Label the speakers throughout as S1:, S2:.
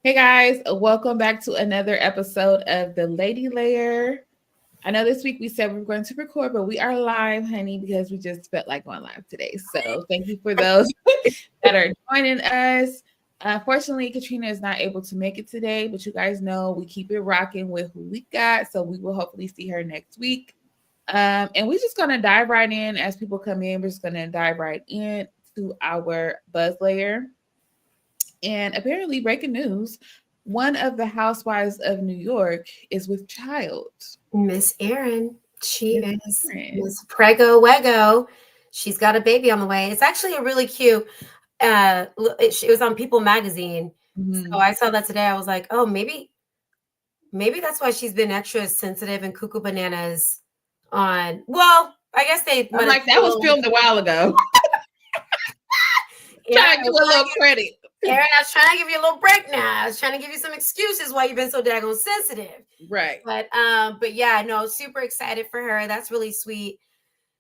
S1: Hey guys, welcome back to another episode of the Lady Layer. I know this week we said we were going to record, but we are live, honey, because we just felt like going live today. So thank you for those that are joining us. Unfortunately, Katrina is not able to make it today, but you guys know we keep it rocking with who we got. So we will hopefully see her next week. And we're just going to dive right in as people come in. We're just going to dive right in to our buzz layer. And apparently, breaking news, one of the housewives of New York is with child.
S2: Miss Erin. She is Miss Prego Wego. She's got a baby on the way. It's actually a really cute. It was on People magazine. So I saw that today. I was like, oh, maybe that's why she's been extra sensitive and cuckoo bananas on. Well, I guess
S1: I'm like, that was filmed a while ago. Trying to give a little credit.
S2: Erin, I was trying to give you a little break now. I was trying to give you some excuses why you've been so daggone sensitive.
S1: Right.
S2: But yeah, no, super excited for her. That's really sweet.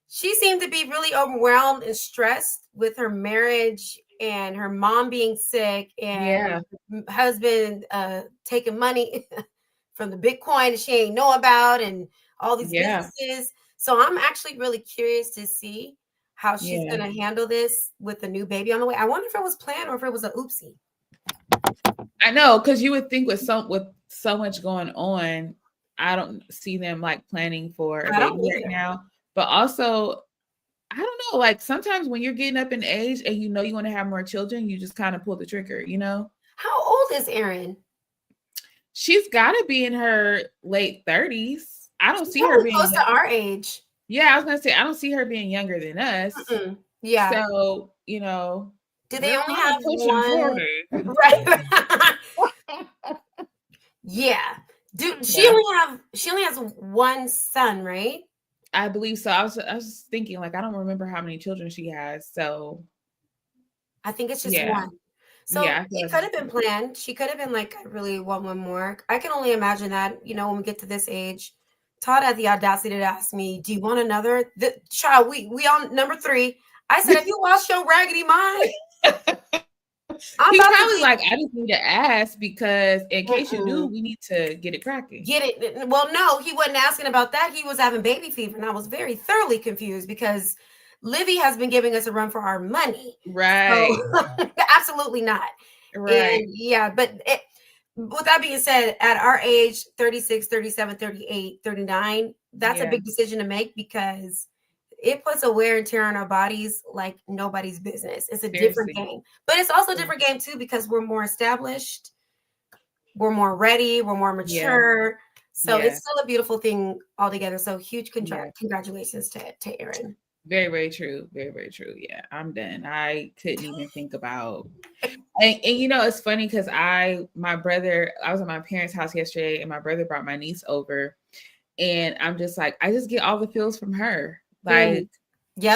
S2: She seemed to be really overwhelmed and stressed with her marriage and her mom being sick and her husband taking money from the Bitcoin that she ain't know about and all these businesses. So I'm actually really curious to see how she's going to handle this with a new baby on the way. I wonder if it was planned or if it was a oopsie.
S1: I know, because you would think with so much going on, I don't see them like planning for a baby right now. But also, I don't know, like sometimes when you're getting up in age and you know you want to have more children, you just kind of pull the trigger, you know?
S2: How old is Erin?
S1: She's got to be in her late 30s. I don't see her being
S2: close to our age.
S1: Yeah, I was going to say, I don't see her being younger than us.
S2: Mm-mm. Yeah.
S1: So, you know.
S2: Do they only have one? Right. Yeah. She only has one son, right?
S1: I believe so. I was just thinking, like, I don't remember how many children she has. So
S2: I think it's just one. So it could have been planned. She could have been like, I really want one more. I can only imagine that, when we get to this age. Todd had the audacity to ask me, do you want another? Child, we on number 3. I said, have you watched your Raggedy Mind?
S1: He's probably like, I just need to ask because in case you do, we need to get it cracking.
S2: Get it. Well, no, he wasn't asking about that. He was having baby fever. And I was very thoroughly confused because Livy has been giving us a run for our money.
S1: Right.
S2: So, absolutely not.
S1: Right.
S2: And but with that being said, at our age, 36, 37, 38, 39, that's a big decision to make because it puts a wear and tear on our bodies like nobody's business. It's a different game. But it's also a different game, too, because we're more established. We're more ready. We're more mature. So it's still a beautiful thing altogether. So huge congratulations to Erin.
S1: Very, very true. Very, very true. Yeah, I'm done. I couldn't even think about. And it's funny because I was at my parents' house yesterday and my brother brought my niece over. And I'm just like, I just get all the feels from her. Like, she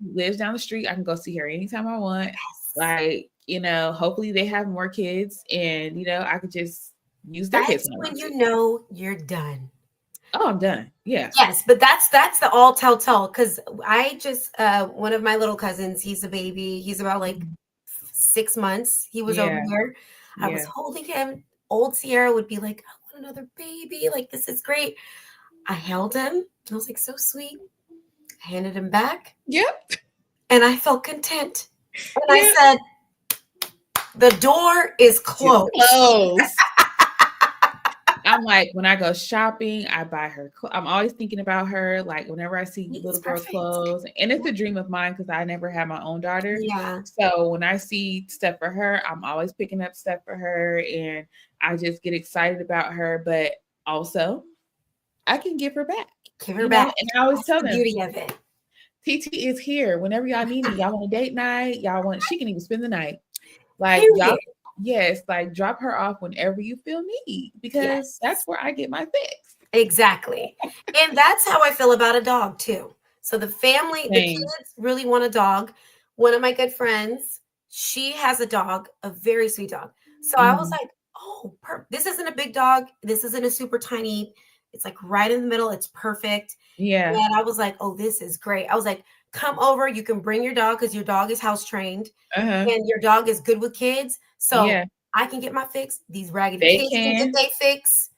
S1: lives down the street. I can go see her anytime I want. Like, hopefully they have more kids and, I could just use their kids.
S2: That's when you know you're done.
S1: Oh, I'm done. Yeah.
S2: Yes, but that's the all tell because I just one of my little cousins, he's a baby. He's about like 6 months. He was over here. I was holding him. Old Sierra would be like, I want another baby. Like, this is great. I held him. I was like, so sweet. I handed him back.
S1: Yep.
S2: And I felt content. And I said, the door is closed.
S1: I'm like, when I go shopping, I buy her. I'm always thinking about her. Like whenever I see little girl clothes, and it's a dream of mine because I never had my own daughter.
S2: Yeah.
S1: So when I see stuff for her, I'm always picking up stuff for her, and I just get excited about her. But also, I can give her back.
S2: Give her back.
S1: And I always tell them,
S2: beauty of it.
S1: TT is here. Whenever y'all need me, y'all want a date night. She can even spend the night. Like y'all. Yes, like drop her off whenever you feel need because that's where I get my fix.
S2: Exactly. And that's how I feel about a dog too. So the kids really want a dog. One of my good friends, she has a dog, a very sweet dog. So I was like, oh, this isn't a big dog. This isn't a super tiny. It's like right in the middle. It's perfect.
S1: Yeah.
S2: And I was like, oh, this is great. I was like, come over. You can bring your dog because your dog is house trained
S1: Uh-huh.
S2: and your dog is good with kids. So
S1: Yeah.
S2: I can get my fix. These raggedy
S1: They
S2: kids can get
S1: can
S2: their fix.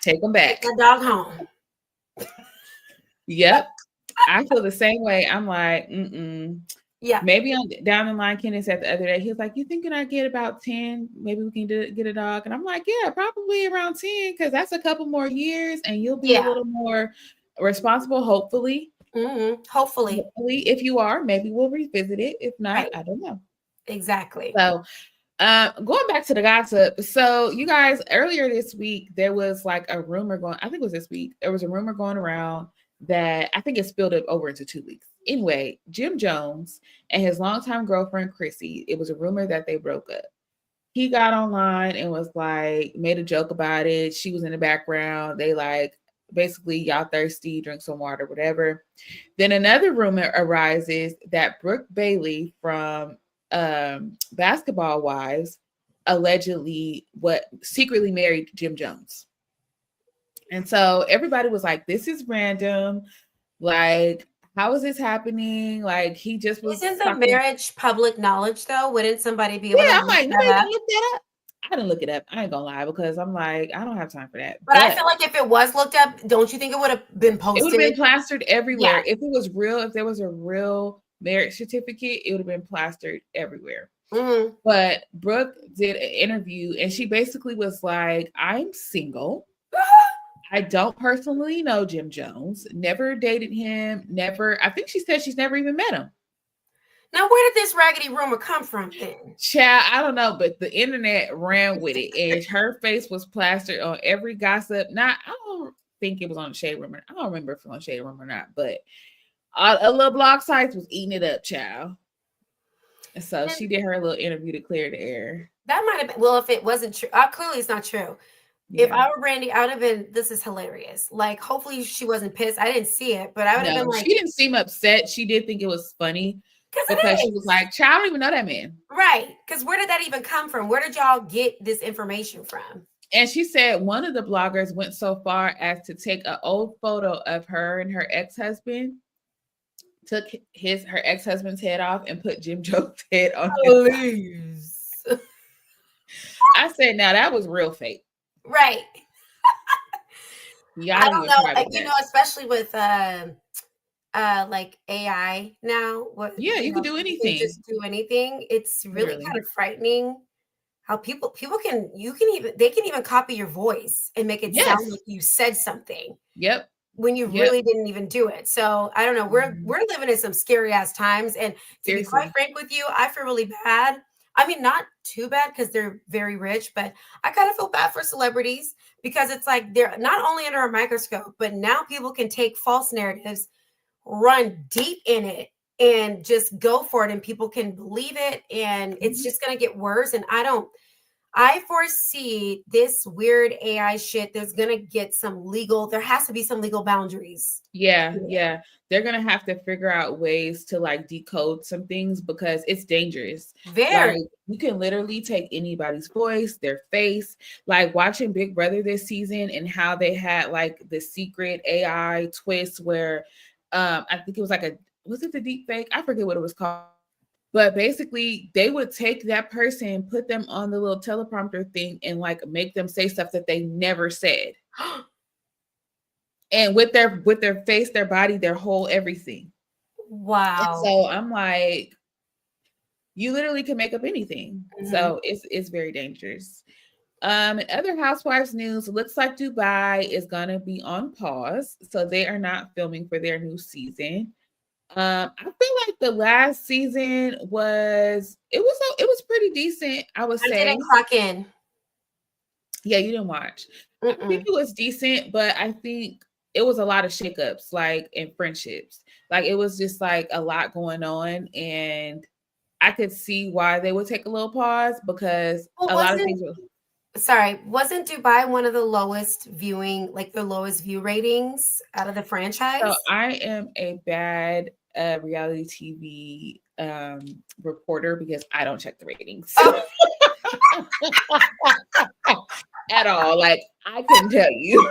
S1: take them
S2: Take
S1: back.
S2: my dog home.
S1: Yep. I feel the same way. I'm like,
S2: Yeah.
S1: maybe on down the line, Kenny said the other day, he was like, you thinking I get about 10? Maybe we can get a dog. And I'm like, yeah, probably around 10, because that's a couple more years and you'll be a
S2: Yeah.
S1: little more responsible, hopefully.
S2: Hopefully.
S1: Hopefully, if you are, maybe we'll revisit it. If not,
S2: Right.
S1: I don't know.
S2: Exactly.
S1: So going back to the gossip. So you guys, earlier this week, there was like a rumor going, I think it was this week, there was a rumor going around that I think it spilled it over into 2 weeks. Anyway, Jim Jones and his longtime girlfriend, Chrissy, it was a rumor that they broke up. He got online and was like, made a joke about it. She was in the background. They like, basically, y'all thirsty, drink some water, whatever. Then another rumor arises that Brooke Bailey from Basketball Wives allegedly secretly married Jim Jones. And so everybody was like, this is random. Like, how is this happening? Like, he just was
S2: Isn't the
S1: talking.
S2: marriage public knowledge though? Wouldn't somebody be able to
S1: Yeah, I'm
S2: look
S1: like,
S2: that
S1: nobody
S2: up?
S1: didn't look that up. I didn't look it up. I ain't gonna lie, because I'm like, I don't have time for that.
S2: But I feel like if it was looked up, don't you think it would have been
S1: It would have been
S2: posted?
S1: plastered everywhere.
S2: Yeah.
S1: If it was real, if there was a real marriage certificate, it would have been plastered everywhere.
S2: Mm-hmm.
S1: But Brooke did an interview and she basically was like, I'm single. I don't personally know Jim Jones, never dated him, never. I think she said she's never even met him.
S2: Now, where did this raggedy rumor come from then?
S1: Child, I don't know, but the internet ran with it and her face was plastered on every gossip. Not, I don't think it was on the Shade Room. I don't remember if it was on Shade Room or not, but a little blog sites was eating it up, child. And so she did her little interview to clear the air.
S2: That might have been, well, if it wasn't true, clearly it's not true. Yeah. If I were Brandy, I would have been, this is hilarious. Like, hopefully she wasn't pissed. I didn't see it, but I would have been like.
S1: She didn't seem upset. She did think it was funny because she was like, child, I don't even know that man.
S2: Right. Because where did that even come from? Where did y'all get this information from?
S1: And she said one of the bloggers went so far as to take an old photo of her and her ex-husband, took her ex-husband's head off and put Jim Jones' head on his. I said, now that was real fake.
S2: Right.
S1: Yeah,
S2: I don't know. Like, you know, especially with like AI now.
S1: Yeah, you can do anything.
S2: You can just do anything. It's really kind of frightening how people they can even copy your voice and make it sound like you said something.
S1: Yep.
S2: When you really didn't even do it. So I don't know. We're living in some scary ass times. And to be quite frank with you, I feel really bad. I mean, not too bad because they're very rich, but I kind of feel bad for celebrities because it's like they're not only under a microscope, but now people can take false narratives, run deep in it, and just go for it. And people can believe it. And it's just going to get worse. And I foresee this weird AI shit. There's going to get there has to be some legal boundaries.
S1: Yeah. They're going to have to figure out ways to like decode some things because it's dangerous.
S2: Very.
S1: Like, you can literally take anybody's voice, their face, like watching Big Brother this season and how they had like the secret AI twist where I think it was like was it the deep fake? I forget what it was called. But basically, they would take that person, put them on the little teleprompter thing, and like make them say stuff that they never said. And with their face, their body, their whole everything.
S2: Wow.
S1: And so I'm like, you literally can make up anything. Mm-hmm. So it's very dangerous. In other Housewives news, it looks like Dubai is gonna be on pause, so they are not filming for their new season. I feel like the last season was pretty decent. I would say.
S2: I didn't clock in.
S1: Yeah, you didn't watch. I think it was decent, but I think it was a lot of shakeups, like in friendships. Like it was just like a lot going on, and I could see why they would take a little pause because a lot of things were.
S2: Sorry, wasn't Dubai one of the lowest view ratings out of the franchise?
S1: So I am a bad reality TV reporter because I don't check the ratings at all. Like I couldn't tell you.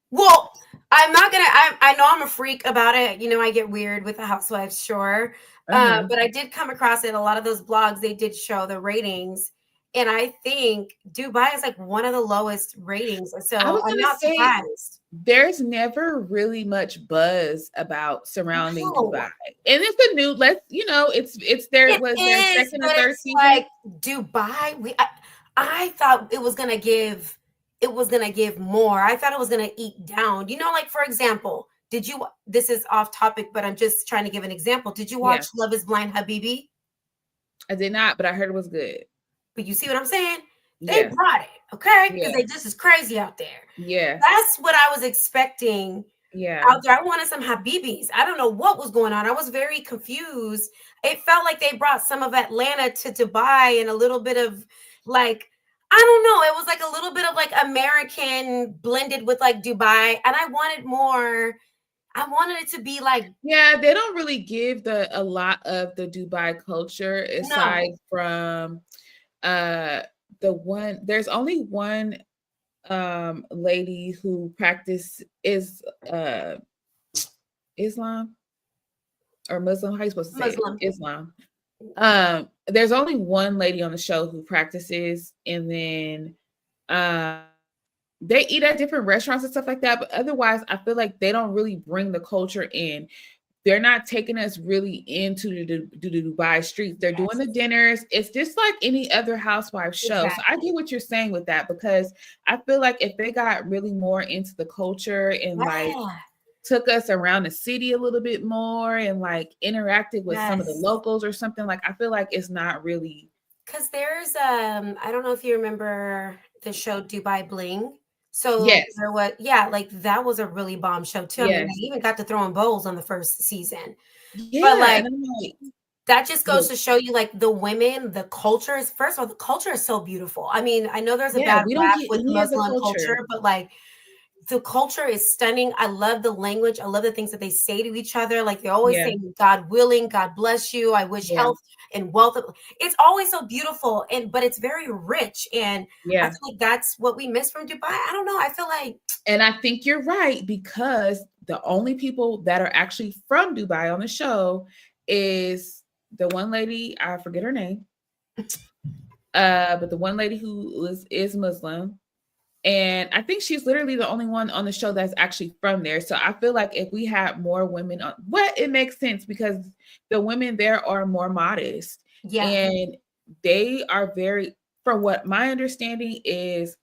S2: Well, I'm not gonna. I know I'm a freak about it. You know, I get weird with the housewives, sure. But I did come across it. A lot of those blogs, they did show the ratings, and I think Dubai is like one of the lowest ratings.
S1: I
S2: So
S1: was
S2: I'm
S1: gonna
S2: not
S1: say
S2: surprised.
S1: there's never really much buzz about surrounding Dubai.
S2: No,
S1: And it's a new, it's their
S2: it
S1: was their
S2: is,
S1: second or
S2: but
S1: third
S2: it's
S1: season.
S2: like Dubai. I thought it was gonna give. It was gonna give more. I thought it was gonna eat down. You know, like for example, did you? This is off topic, but I'm just trying to give an example. Did you
S1: Yeah,
S2: watch Love Is Blind, Habibi?
S1: I did not, but I heard it was good.
S2: But you see what I'm saying? They
S1: Yeah,
S2: brought it, okay? Because
S1: yeah,
S2: they just is crazy out there.
S1: yeah,
S2: That's what I was expecting
S1: yeah.
S2: out there. I wanted some Habibis. I don't know what was going on. I was very confused. It felt like they brought some of Atlanta to Dubai and a little bit of like, I don't know. It was like a little bit of like American blended with like Dubai. And I wanted more. I wanted it to be like,
S1: Yeah, they don't really give a lot of the Dubai culture
S2: no,
S1: aside from uh there's only one lady who practice is Islam or Muslim. How are you supposed to say it?
S2: Muslim.
S1: Islam. There's only one lady on the show who practices, and then um they eat at different restaurants and stuff like that. But otherwise, I feel like they don't really bring the culture in. They're not taking us really into the Dubai streets. They're doing the
S2: Yes,
S1: dinners. It's just like any other housewife show. So I
S2: exactly.
S1: get what you're saying with that, because I feel like if they got really more into the culture and like
S2: Yeah.
S1: took us around the city a little bit more and like interacted with some of the
S2: Yes.
S1: locals or something, like I feel like it's not really.
S2: Because there's I don't know if you remember the show Dubai Bling. So
S1: Yes,
S2: there was, yeah, like that was a really bomb show too. I mean, they
S1: yes,
S2: even got to throwing bowls on the first season. But
S1: yeah, and
S2: like
S1: I'm like,
S2: that just goes
S1: yeah,
S2: to show you like the women, the culture is, first of all, the culture is so beautiful. I mean, I know there's a
S1: yeah,
S2: bad
S1: we don't
S2: rap
S1: get
S2: with
S1: any of the
S2: Muslim culture,
S1: culture.
S2: but like the culture is stunning. I love the language. I love the things that they say to each other. Like they always
S1: Yeah,
S2: say, God willing, God bless you. I wish
S1: yeah,
S2: health and wealth. It's always so beautiful, and but it's very rich. And I
S1: yeah.
S2: feel like that's what we miss from Dubai. I don't know. I feel like
S1: And I think you're right, because the only people that are actually from Dubai on the show is the one lady, I forget her name, but the one lady who is Muslim. And I think she's literally the only one on the show that's actually from there. So I feel like if we had more women on, what, it makes sense because the women there are more modest,
S2: yeah,
S1: and they are very, from what my understanding is,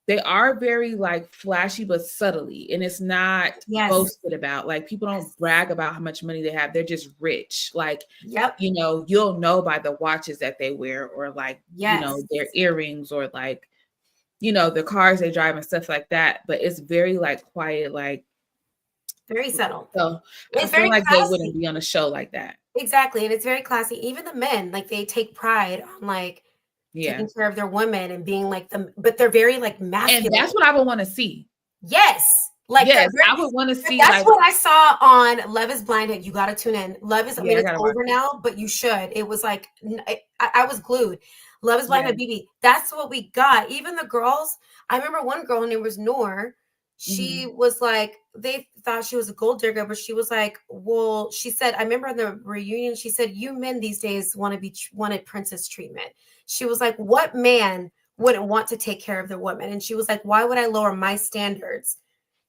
S1: they are very like flashy but subtly, and it's not
S2: yes,
S1: boasted about. Like people don't
S2: yes,
S1: brag about how much money they have. They're just rich. Like,
S2: yep,
S1: you'll know by the watches that they wear, or like,
S2: yes,
S1: their earrings, or like, the cars they drive and stuff like that. But it's very like quiet, like,
S2: very subtle.
S1: so I
S2: It's
S1: feel
S2: very
S1: like they wouldn't
S2: classy.
S1: be on a show like that.
S2: Exactly, and it's very classy. Even the men, like they take pride on like
S1: Yeah.
S2: taking care of their women and being like them, but they're very like
S1: And that's
S2: masculine.
S1: what I would want to see.
S2: Yes, like
S1: Yes,
S2: they're very.
S1: I would want to
S2: But
S1: see
S2: that's
S1: like,
S2: what I saw on Love Is Blind. You got to tune in. Love is. I
S1: yeah,
S2: mean,
S1: I
S2: it's
S1: gotta watch
S2: over
S1: it.
S2: now, but you should. It was like I was glued. Love Is Blind,
S1: Yeah.
S2: Habibi. That's what we got. Even the girls. I remember one girl, her name was Noor. She
S1: Hmm.
S2: was like, they thought she was a gold digger, but she was like, well, she said, I remember in the reunion, she said, you men these days want to be wanted princess treatment. She was like, what man wouldn't want to take care of their woman? And she was like, why would I lower my standards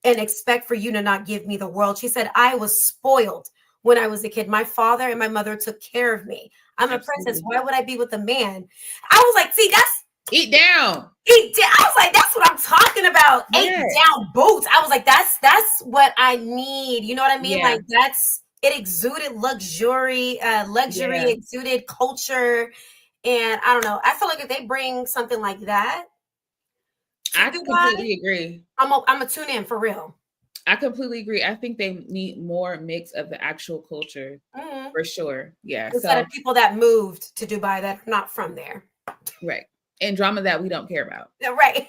S2: and expect for you to not give me the world? She said, I was spoiled when I was a kid. My father and my mother took care of me. I'm a princess.
S1: Absolutely.
S2: Why would I be with a man? I was like, see, that's
S1: Eat down.
S2: I was like, that's what I'm talking about. Eight
S1: Yes.
S2: down boots. I was like, that's what I need. You know what I mean?
S1: Yeah.
S2: Like that's it exuded luxury
S1: Yeah.
S2: exuded culture. And I don't know. I feel like if they bring something like that to
S1: I
S2: Dubai,
S1: completely agree.
S2: I'm a tune in for real.
S1: I completely agree. I think they need more mix of the actual culture
S2: Mhm.
S1: for sure. Yeah.
S2: Instead
S1: So,
S2: of people that moved to Dubai that are not from there.
S1: right. And drama that we don't care about.
S2: Yeah, right.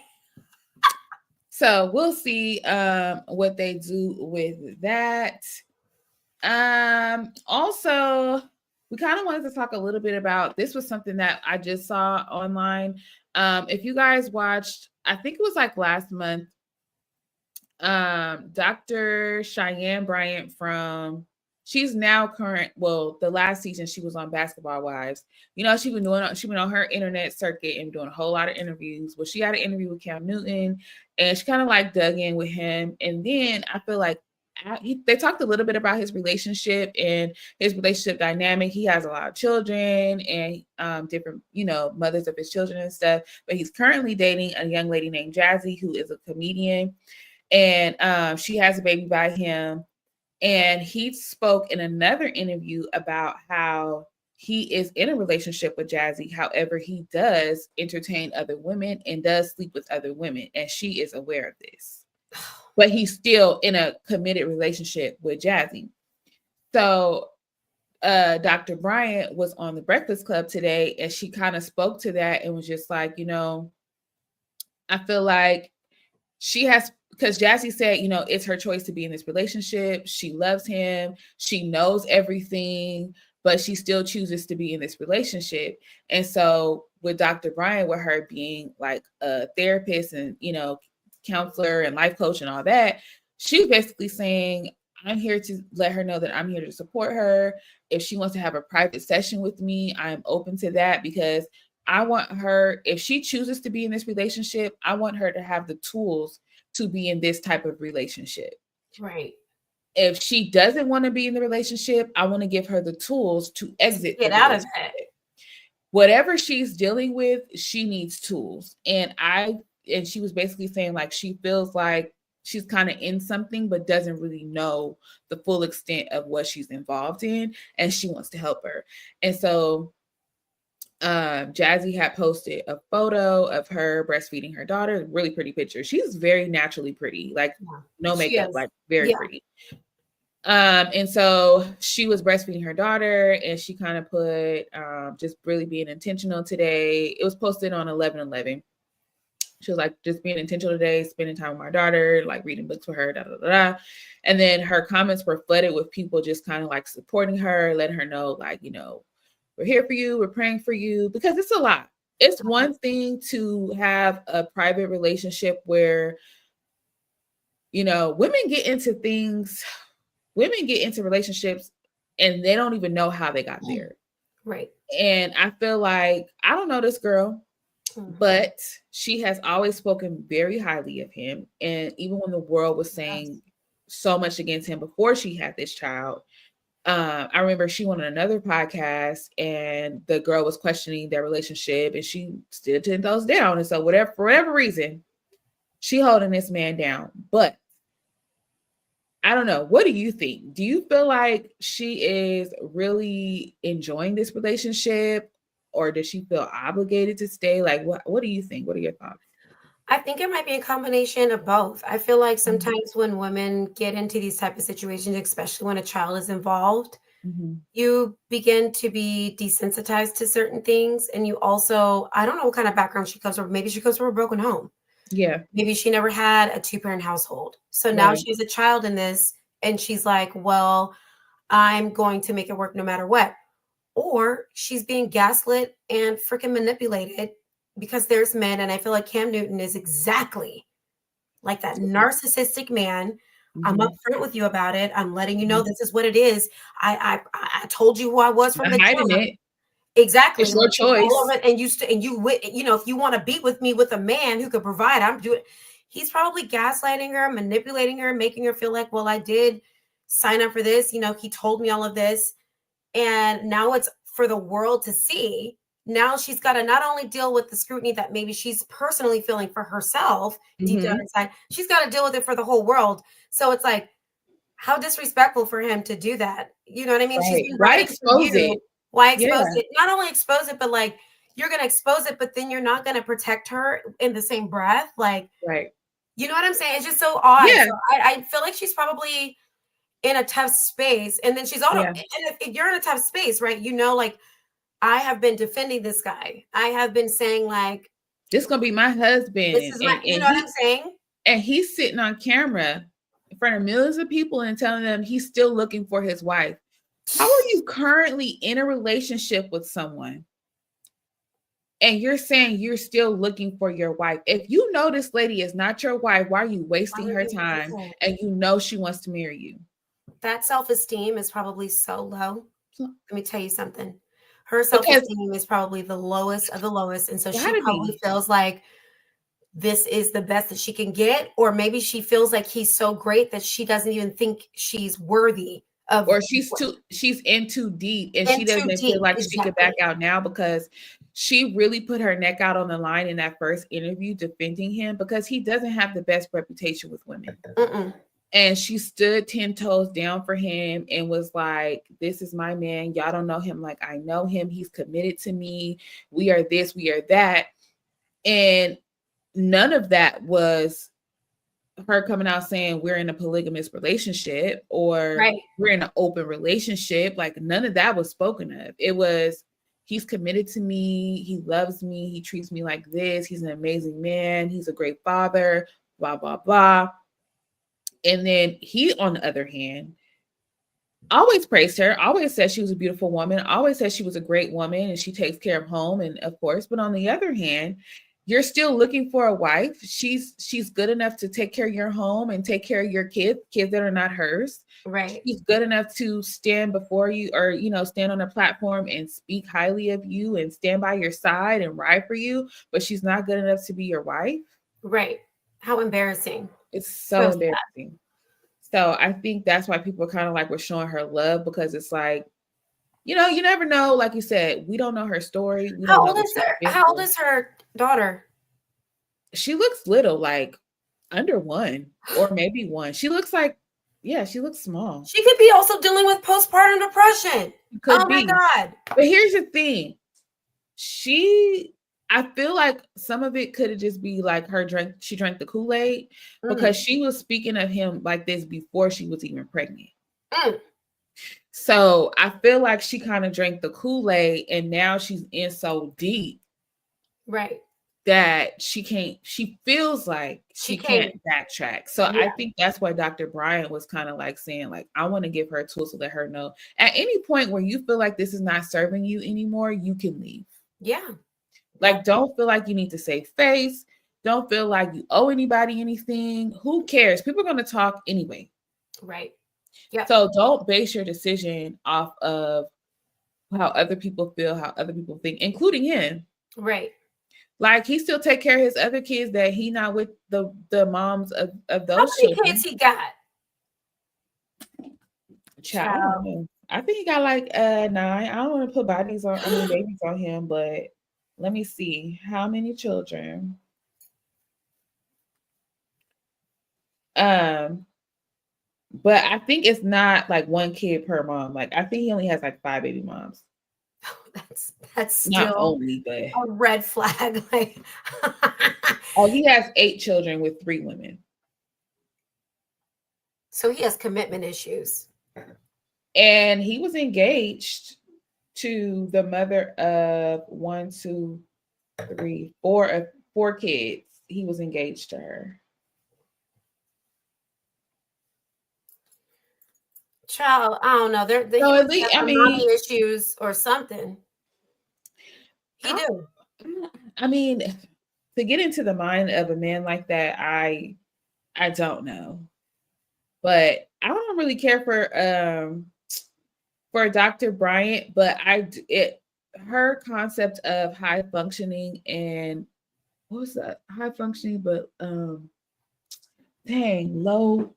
S1: So we'll see what they do with that. Also, we kind of wanted to talk a little bit about, this was something that I just saw online. If you guys watched, I think it was like last month, Dr. Cheyenne Bryant she's now current. Well, the last season she was on Basketball Wives. She's been on her internet circuit and doing a whole lot of interviews. Well, she had an interview with Cam Newton, and she kind of like dug in with him. And then I feel like they talked a little bit about his relationship and his relationship dynamic. He has a lot of children and different, mothers of his children and stuff. But he's currently dating a young lady named Jazzy, who is a comedian, and she has a baby by him. And he spoke in another interview about how he is in a relationship with Jazzy. However, he does entertain other women and does sleep with other women, and she is aware of this. But he's still in a committed relationship with Jazzy. So Dr. Bryant was on the Breakfast Club today, and she kind of spoke to that and was just like, I feel like she has, because Jazzy said, it's her choice to be in this relationship. She loves him. She knows everything, but she still chooses to be in this relationship. And so with Dr. Bryant, with her being like a therapist and, counselor and life coach and all that, she was basically saying, I'm here to let her know that I'm here to support her. If she wants to have a private session with me, I'm open to that, because I want her, if she chooses to be in this relationship, I want her to have the tools to be in this type of relationship.
S2: Right.
S1: If she doesn't want to be in the relationship, I want to give her the tools to exit.
S2: Get out of that.
S1: Whatever she's dealing with, she needs tools. And she was basically saying like she feels like she's kind of in something but doesn't really know the full extent of what she's involved in, and she wants to help her. And so Jazzy had posted a photo of her breastfeeding her daughter. Really pretty picture. She's very naturally pretty, like no makeup, like very pretty. And so she was breastfeeding her daughter, and she kind of put just really being intentional today. It was posted on 11/11. She was like, just being intentional today, spending time with my daughter, like reading books for her, da da da da. And then her comments were flooded with people just kind of like supporting her, letting her know, like, we're here for you, we're praying for you, because it's a lot. It's one thing to have a private relationship where, women get into relationships and they don't even know how they got there.
S2: Right.
S1: And I feel like, I don't know this girl, but she has always spoken very highly of him. And even when the world was saying so much against him before she had this child, I remember she went on another podcast and the girl was questioning their relationship, and she still 10 toes down. And so for whatever reason, she holding this man down. But I don't know. What do you think? Do you feel like she is really enjoying this relationship, or does she feel obligated to stay? Like, what do you think? What are your thoughts?
S2: I think it might be a combination of both. I feel like sometimes when women get into these type of situations, especially when a child is involved, you begin to be desensitized to certain things. And you also, I don't know what kind of background she comes from. Maybe she comes from a broken home.
S1: Yeah.
S2: Maybe she never had a 2-parent household. So now she's a child in this, and she's like, well, I'm going to make it work no matter what. Or she's being gaslit and freaking manipulated, because there's men, and I feel like Cam Newton is exactly like that narcissistic man. I'm upfront with you about it. I'm letting you know this is what it is. I told you who I was from the jump. Exactly.
S1: It's your choice.
S2: All of it, and if you want to be with me with a man who could provide, I'm doing. He's probably gaslighting her, manipulating her, making her feel like, well, I did sign up for this. He told me all of this, and now it's for the world to see. Now she's got to not only deal with the scrutiny that maybe she's personally feeling for herself deep down inside, she's got to deal with it for the whole world. So it's like, how disrespectful for him to do that. You know what I mean?
S1: Right.
S2: She's been
S1: Why expose it?
S2: Why expose it? Not only expose it, but like, you're going to expose it, but then you're not going to protect her in the same breath. Like,
S1: right.
S2: You know what I'm saying? It's just so odd.
S1: Yeah.
S2: So I feel like she's probably in a tough space. And then she's also, and if you're in a tough space, right? Like, I have been defending this guy. I have been saying, like,
S1: this is gonna be my husband.
S2: This is you know what I'm saying?
S1: And he's sitting on camera in front of millions of people and telling them he's still looking for his wife. How are you currently in a relationship with someone And you're saying you're still looking for your wife. If you know this lady is not your wife, why are you wasting her time? And you know she wants to marry you.
S2: That self-esteem is probably so low. Let me tell you something. Her
S1: Because
S2: self-esteem is probably the lowest of the lowest. And so she
S1: gotta
S2: probably
S1: be.
S2: feels like this is the best that she can get. Or maybe she feels like he's so great that she doesn't even think she's worthy of.
S1: Or she's in too deep and she
S2: too
S1: doesn't feel
S2: deep.
S1: like she could back
S2: Exactly.
S1: out now because she really put her neck out on the line in that first interview defending him because he doesn't have the best reputation with women.
S2: Mm-mm.
S1: And she stood 10 toes down for him and was like, this is my man. Y'all don't know him like I know him. He's committed to me. We are this, we are that. And none of that was her coming out saying we're in a polygamous relationship or
S2: Right.
S1: we're in an open relationship. Like none of that was spoken of. It was he's committed to me. He loves me. He treats me like this. He's an amazing man. He's a great father, blah, blah, blah. And then he, on the other hand, always praised her, always said she was a beautiful woman, always said she was a great woman and she takes care of home and of course. But on the other hand, you're still looking for a wife. She's good enough to take care of your home and take care of your kids that are not hers.
S2: Right.
S1: She's good enough to stand before you or, you know, stand on a platform and speak highly of you and stand by your side and ride for you. But she's not good enough to be your wife.
S2: Right. How embarrassing.
S1: It's so embarrassing. So I think that's why people kind of like were showing her love because it's like, you know, you never know. Like you said, we don't know her story. We don't know
S2: How old is her daughter?
S1: She looks little, like under 1 or maybe 1. She looks like, yeah, she looks small.
S2: She could be also dealing with postpartum depression.
S1: Could
S2: be. My God.
S1: But here's the thing. I feel like some of it could have just be like she drank the Kool-Aid because she was speaking of him like this before she was even pregnant. So I feel like she kind of drank the Kool-Aid and now she's in so deep.
S2: Right.
S1: That she feels like she can't backtrack. So I think that's why Dr. Bryant was kind of like saying, like, I want to give her tools to let her know at any point where you feel like this is not serving you anymore, you can leave.
S2: Yeah.
S1: Like, don't feel like you need to save face. Don't feel like you owe anybody anything. Who cares? People are going to talk anyway.
S2: Right. Yeah.
S1: So don't base your decision off of how other people feel, how other people think, including him.
S2: Right.
S1: Like he still take care of his other kids that he not with the moms of those
S2: How many
S1: children.
S2: kids he got?
S1: Child. I think he got like 9. I don't want to put babies on him, but let me see how many children. But I think it's not like 1 kid per mom. Like I think he only has like 5 baby moms.
S2: That's still
S1: not only, but
S2: a red flag. Like,
S1: oh, he has 8 children with 3 women.
S2: So he has commitment issues.
S1: And he was engaged to the mother of 1, 2, 3, 4 kids. He was engaged to her.
S2: Child, I don't know. They
S1: so at least,
S2: mommy issues or something. He do.
S1: I mean, to get into the mind of a man like that, I don't know. But I don't really care for Dr. Bryant, but her concept of high functioning and what was that? High functioning, but low.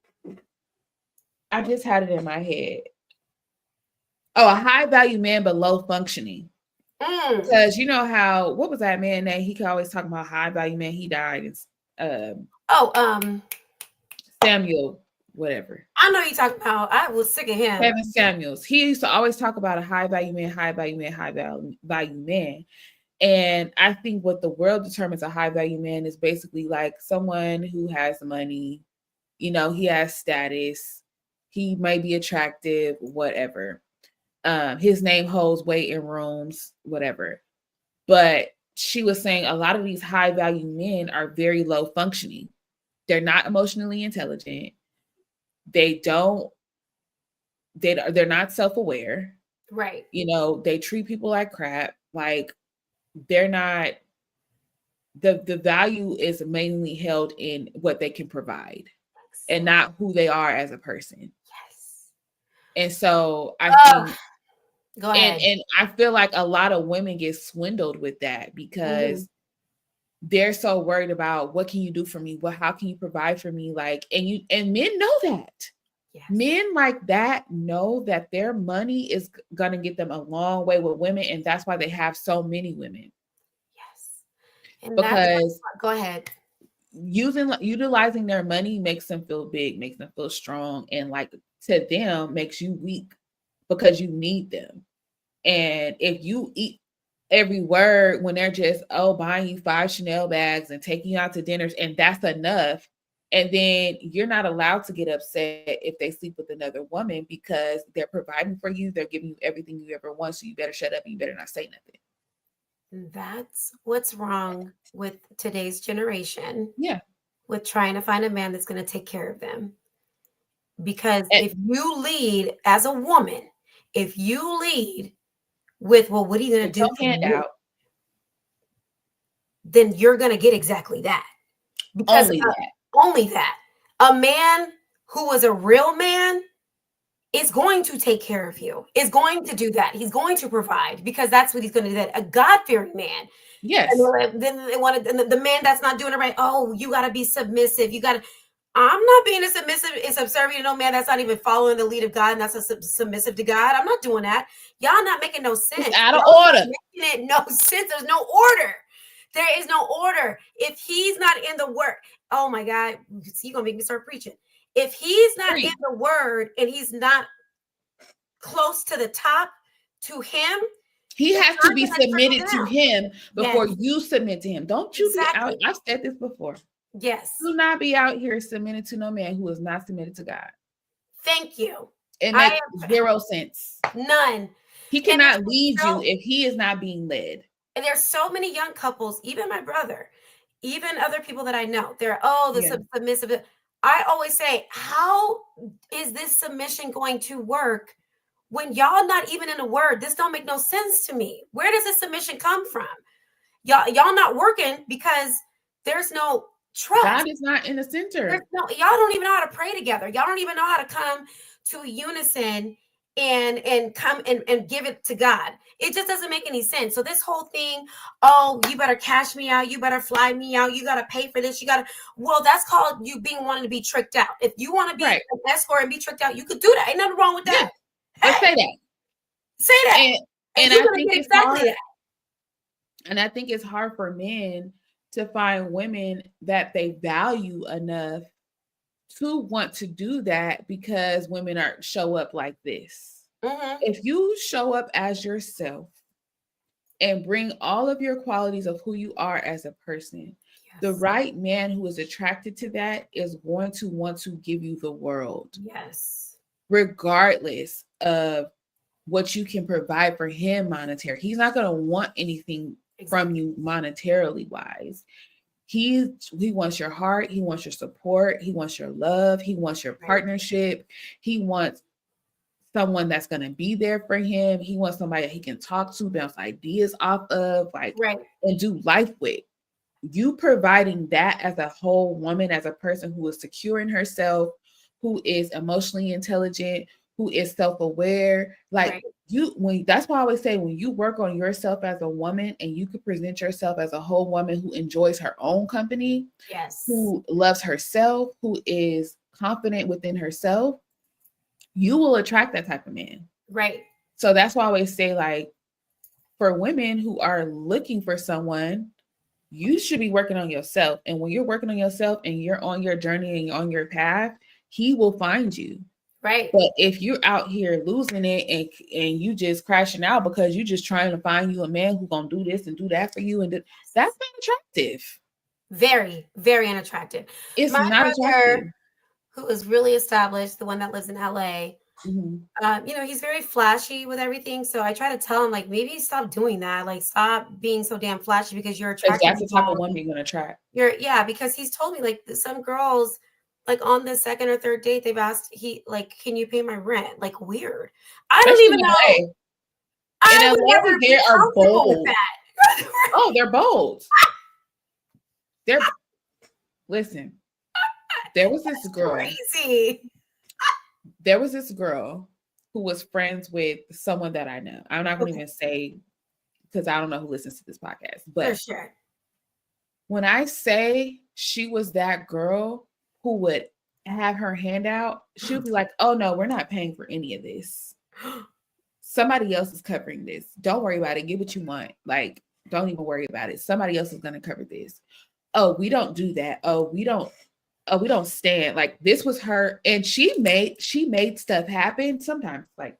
S1: I just had it in my head. Oh, a high value man, but low functioning. Because you know how, what was that man that he could always talk about high value man? He died. Samuel, whatever.
S2: I know you talking about. I was sick of him.
S1: Kevin Samuels. He used to always talk about a high value man, high value man, high value man. And I think what the world determines a high value man is basically like someone who has money, you know, he has status, he might be attractive, whatever. His name holds weight in rooms, whatever. But she was saying a lot of these high value men are very low functioning. They're not emotionally intelligent. They're not self-aware.
S2: Right.
S1: You know, they treat people like crap. Like they're not, the value is mainly held in what they can provide and not who they are as a person.
S2: Yes.
S1: And so I think,
S2: go ahead.
S1: And I feel like a lot of women get swindled with that because they're so worried about what can you do for me? How can you provide for me? Like, and men know that. Yes. Men like that know that their money is going to get them a long way with women. And that's why they have so many women.
S2: Yes. And
S1: because
S2: go ahead.
S1: Utilizing their money makes them feel big, makes them feel strong. And like to them makes you weak because you need them. And if you eat every word when they're just, buying you 5 Chanel bags and taking you out to dinners, and that's enough. And then you're not allowed to get upset if they sleep with another woman because they're providing for you. They're giving you everything you ever want. So you better shut up and you better not say nothing.
S2: That's what's wrong with today's generation.
S1: Yeah.
S2: With trying to find a man that's going to take care of them. Because if you lead as a woman, if you lead with, well, what are you going to do?
S1: Handout.
S2: Then you're going to get exactly that. Because only that. A man who was a real man is going to take care of you, is going to do that. He's going to provide because that's what he's going to do. That a God-fearing man.
S1: Yes.
S2: And then they wanted the man that's not doing it right. Oh, you got to be submissive. You got to. I'm not being a submissive and subservient to no man that's not even following the lead of God and that's a submissive to God. I'm not doing that. Y'all not making no sense.
S1: It's out of order.
S2: Making it no sense. There's no order. There is no order. If he's not in the word, oh my God, you're gonna make me start preaching. If he's not in the word and he's not close to the top to him,
S1: he has to be submitted to him before you submit to him. Don't you be out. I've said this before.
S2: Yes.
S1: Do not be out here submitted to no man who is not submitted to God.
S2: Thank you.
S1: It makes zero sense.
S2: None.
S1: He cannot lead you if he is not being led.
S2: And there's so many young couples, even my brother, even other people that I know, they're, submissive. I always say, how is this submission going to work when y'all not even in a word? This don't make no sense to me. Where does this submission come from? Y'all not working because there's no trust.
S1: God is not in the center.
S2: Y'all don't even know how to pray together. Y'all don't even know how to come to unison and come and give it to God. It just doesn't make any sense. So this whole thing, you better cash me out. You better fly me out. You got to pay for this. Well, that's called you wanting to be tricked out. If you want to be an escort and be tricked out, you could do that. Ain't nothing wrong with that.
S1: Yeah. Hey, say that.
S2: Say that.
S1: And I think it's exactly hard. And I think it's hard for men to find women that they value enough to want to do that because women show up like this. Mm-hmm. If you show up as yourself and bring all of your qualities of who you are as a person, the right man who is attracted to that is going to want to give you the world.
S2: Yes.
S1: Regardless of what you can provide for him monetary. He's not going to want anything from you monetarily wise. He wants your heart. He wants your support. He wants your love. He wants your partnership. He wants someone that's going to be there for him. He wants somebody that he can talk to, bounce ideas off of, and do life with. You providing that as a whole woman, as a person who is secure in herself, who is emotionally intelligent, who is self-aware, that's why I always say when you work on yourself as a woman and you could present yourself as a whole woman who enjoys her own company, who loves herself, who is confident within herself, you will attract that type of man.
S2: Right.
S1: So that's why I always say, for women who are looking for someone, you should be working on yourself. And when you're working on yourself and you're on your journey and you're on your path, he will find you.
S2: Right.
S1: But if you're out here losing it and you just crashing out because you're just trying to find you a man who's going to do this and do that for you, and that's not attractive.
S2: Very, very unattractive.
S1: It's not attractive.
S2: Who is really established, the one that lives in LA, he's very flashy with everything. So I try to tell him, maybe stop doing that. Stop being so damn flashy because you're attracted.
S1: That's the type of woman you're going to attract.
S2: Because he's told me, some girls, on the second or third date, they've asked, can you pay my rent? Weird. I don't even know.
S1: I would never
S2: get
S1: are bold.
S2: with that.
S1: Oh, they're bold. Listen. There was this girl.
S2: Crazy.
S1: There was this girl who was friends with someone that I know. I'm not going to even say because I don't know who listens to this podcast. But
S2: for sure.
S1: When I say she was that girl who would have her hand out, she would be like, "Oh no, we're not paying for any of this. Somebody else is covering this. Don't worry about it. Get what you want. Like, don't even worry about it. Somebody else is going to cover this. Oh, we don't do that. Oh, we don't stand." Like, this was her, and she made stuff happen sometimes. Like,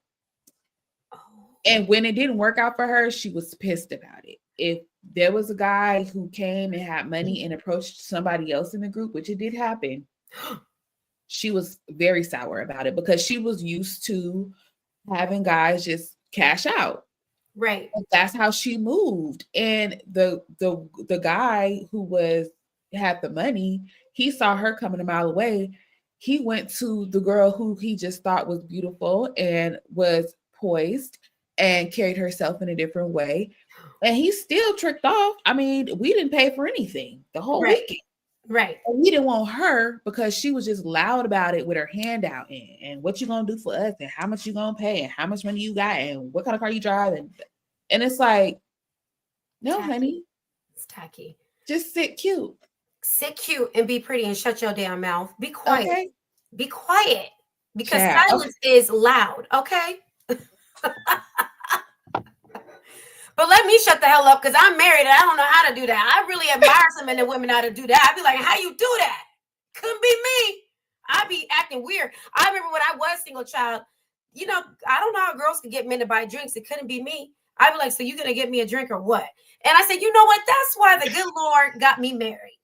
S1: and when it didn't work out for her, she was pissed about it. If there was a guy who came and had money and approached somebody else in the group, which it did happen, she was very sour about it because she was used to having guys just cash out.
S2: Right.
S1: And that's how she moved. And the guy who had the money, he saw her coming a mile away. He went to the girl who he just thought was beautiful and was poised and carried herself in a different way. And he still tricked off. I mean, we didn't pay for anything the whole weekend.
S2: Right.
S1: And we didn't want her because she was just loud about it with her hand out and what you gonna do for us and how much you gonna pay and how much money you got and what kind of car you drive and it's like, no,
S2: tacky.
S1: Honey.
S2: It's tacky.
S1: Just sit cute.
S2: Sit cute and be pretty and shut your damn mouth. Be quiet.
S1: Okay.
S2: Be quiet. Because silence is loud. Okay. But let me shut the hell up because I'm married and I don't know how to do that. I really admire some men and women how to do that. I'd be like, how you do that? Couldn't be me. I'd be acting weird. I remember when I was single child, you know, I don't know how girls could get men to buy drinks. It couldn't be me. I'd be like, so you going to get me a drink or what? And I said, you know what? That's why the good Lord got me married.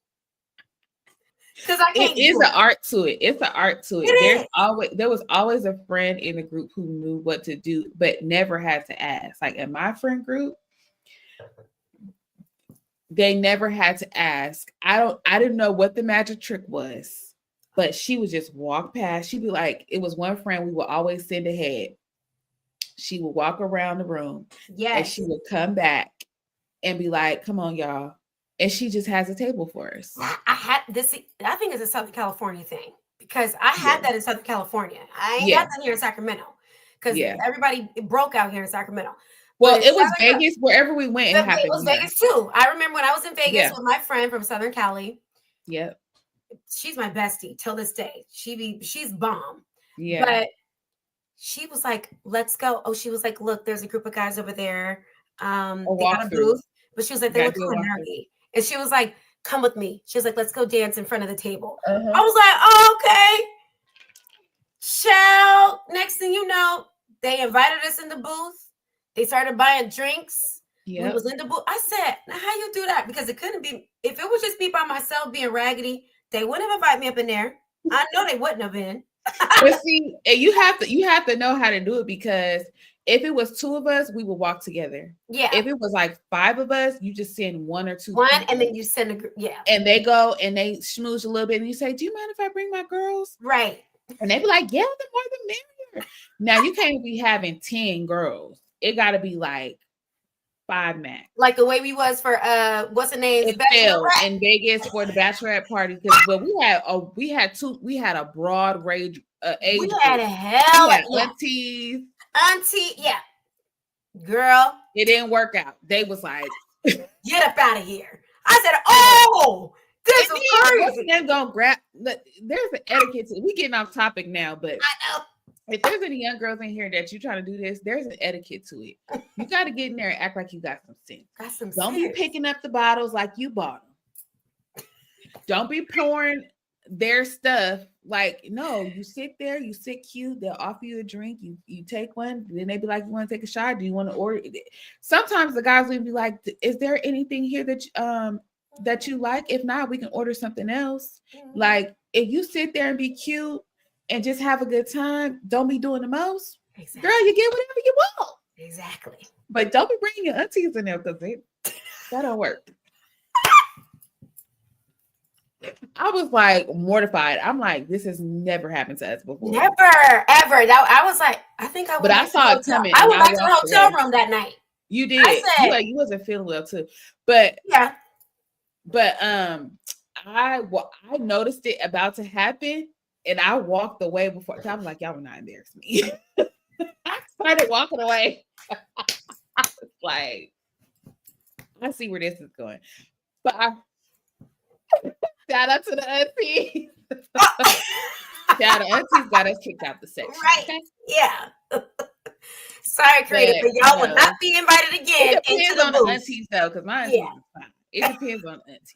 S2: Because I can't. It
S1: is an art to it. It's an art to it. There was always a friend in the group who knew what to do, but never had to ask. Like in my friend group, they never had to ask. I didn't know what the magic trick was, but she would just walk past. She'd be like, it was one friend we would always send ahead. She would walk around the room.
S2: Yes.
S1: And she would come back and be like, come on, y'all. And she just has a table for us.
S2: I had this. I think it's a Southern California thing because I had that in Southern California. I ain't got that here in Sacramento because everybody broke out here in Sacramento.
S1: Well, it was Vegas. Wherever we went, it happened.
S2: It was Vegas too. I remember when I was in Vegas with my friend from Southern Cali.
S1: Yep.
S2: She's my bestie till this day. She's bomb.
S1: Yeah.
S2: But she was like, let's go. Oh, she was like, look, there's a group of guys over there. They got a booth. But she was like, they look kind of nerdy. And she was like, come with me. She was like, let's go dance in front of the table. I was like, oh, okay. Child. Next thing you know, they invited us in the booth. They started buying drinks. We was in the booth. I said, now how you do that? Because it couldn't be, if it was just me by myself being raggedy, they wouldn't have invited me up in there. I know they wouldn't have been.
S1: But see, you have to know how to do it because if it was two of us, we would walk together.
S2: Yeah.
S1: If it was like five of us, you just send one or two.
S2: And then you send a group. Yeah.
S1: And they go and they schmooze a little bit and you say, do you mind if I bring my girls?
S2: Right.
S1: And they be like, yeah, the more the merrier. Now you can't be having 10 girls. It got to be like 5 max.
S2: Like the way we was for what's the name?
S1: It failed in Vegas for the bachelorette party because we had a broad range age.
S2: We had
S1: aunties.
S2: Auntie, yeah. Girl.
S1: It didn't work out. They was like,
S2: get up out of here. I said, oh, this is crazy.
S1: They're gonna grab. There's an etiquette to it. We getting off topic now, but
S2: I know.
S1: If there's any young girls in here that you're trying to do this, there's an etiquette to it. You got to get in there and act like you got some sense. Don't be picking up the bottles like you bought them. Don't be pouring their stuff. Like, no, you sit there, you sit cute. They'll offer you a drink. You take one. Then they be like, you want to take a shot? Do you want to order it? Sometimes the guys will be like, is there anything here that you like? If not, we can order something else. Mm-hmm. Like, if you sit there and be cute and just have a good time, don't be doing the most. Exactly. Girl, you get whatever you want.
S2: Exactly.
S1: But don't be bringing your aunties in there because that don't work. I was like mortified. I'm like, this has never happened to us before.
S2: Never, ever. I was like, I think I would.
S1: But I saw it coming.
S2: I went back to the hotel room that night.
S1: You did. You wasn't feeling well too, but
S2: yeah.
S1: But I noticed it about to happen, and I walked away before. I was like, y'all will not embarrass me. I started walking away. I was like, I see where this is going. But shout out to the aunties. Shout out, aunties got us kicked out the section.
S2: Right.
S1: Okay?
S2: Yeah. Sorry, creative, but y'all will not be invited again.
S1: It depends on the aunties though, because my aunties is fine. It depends on aunties.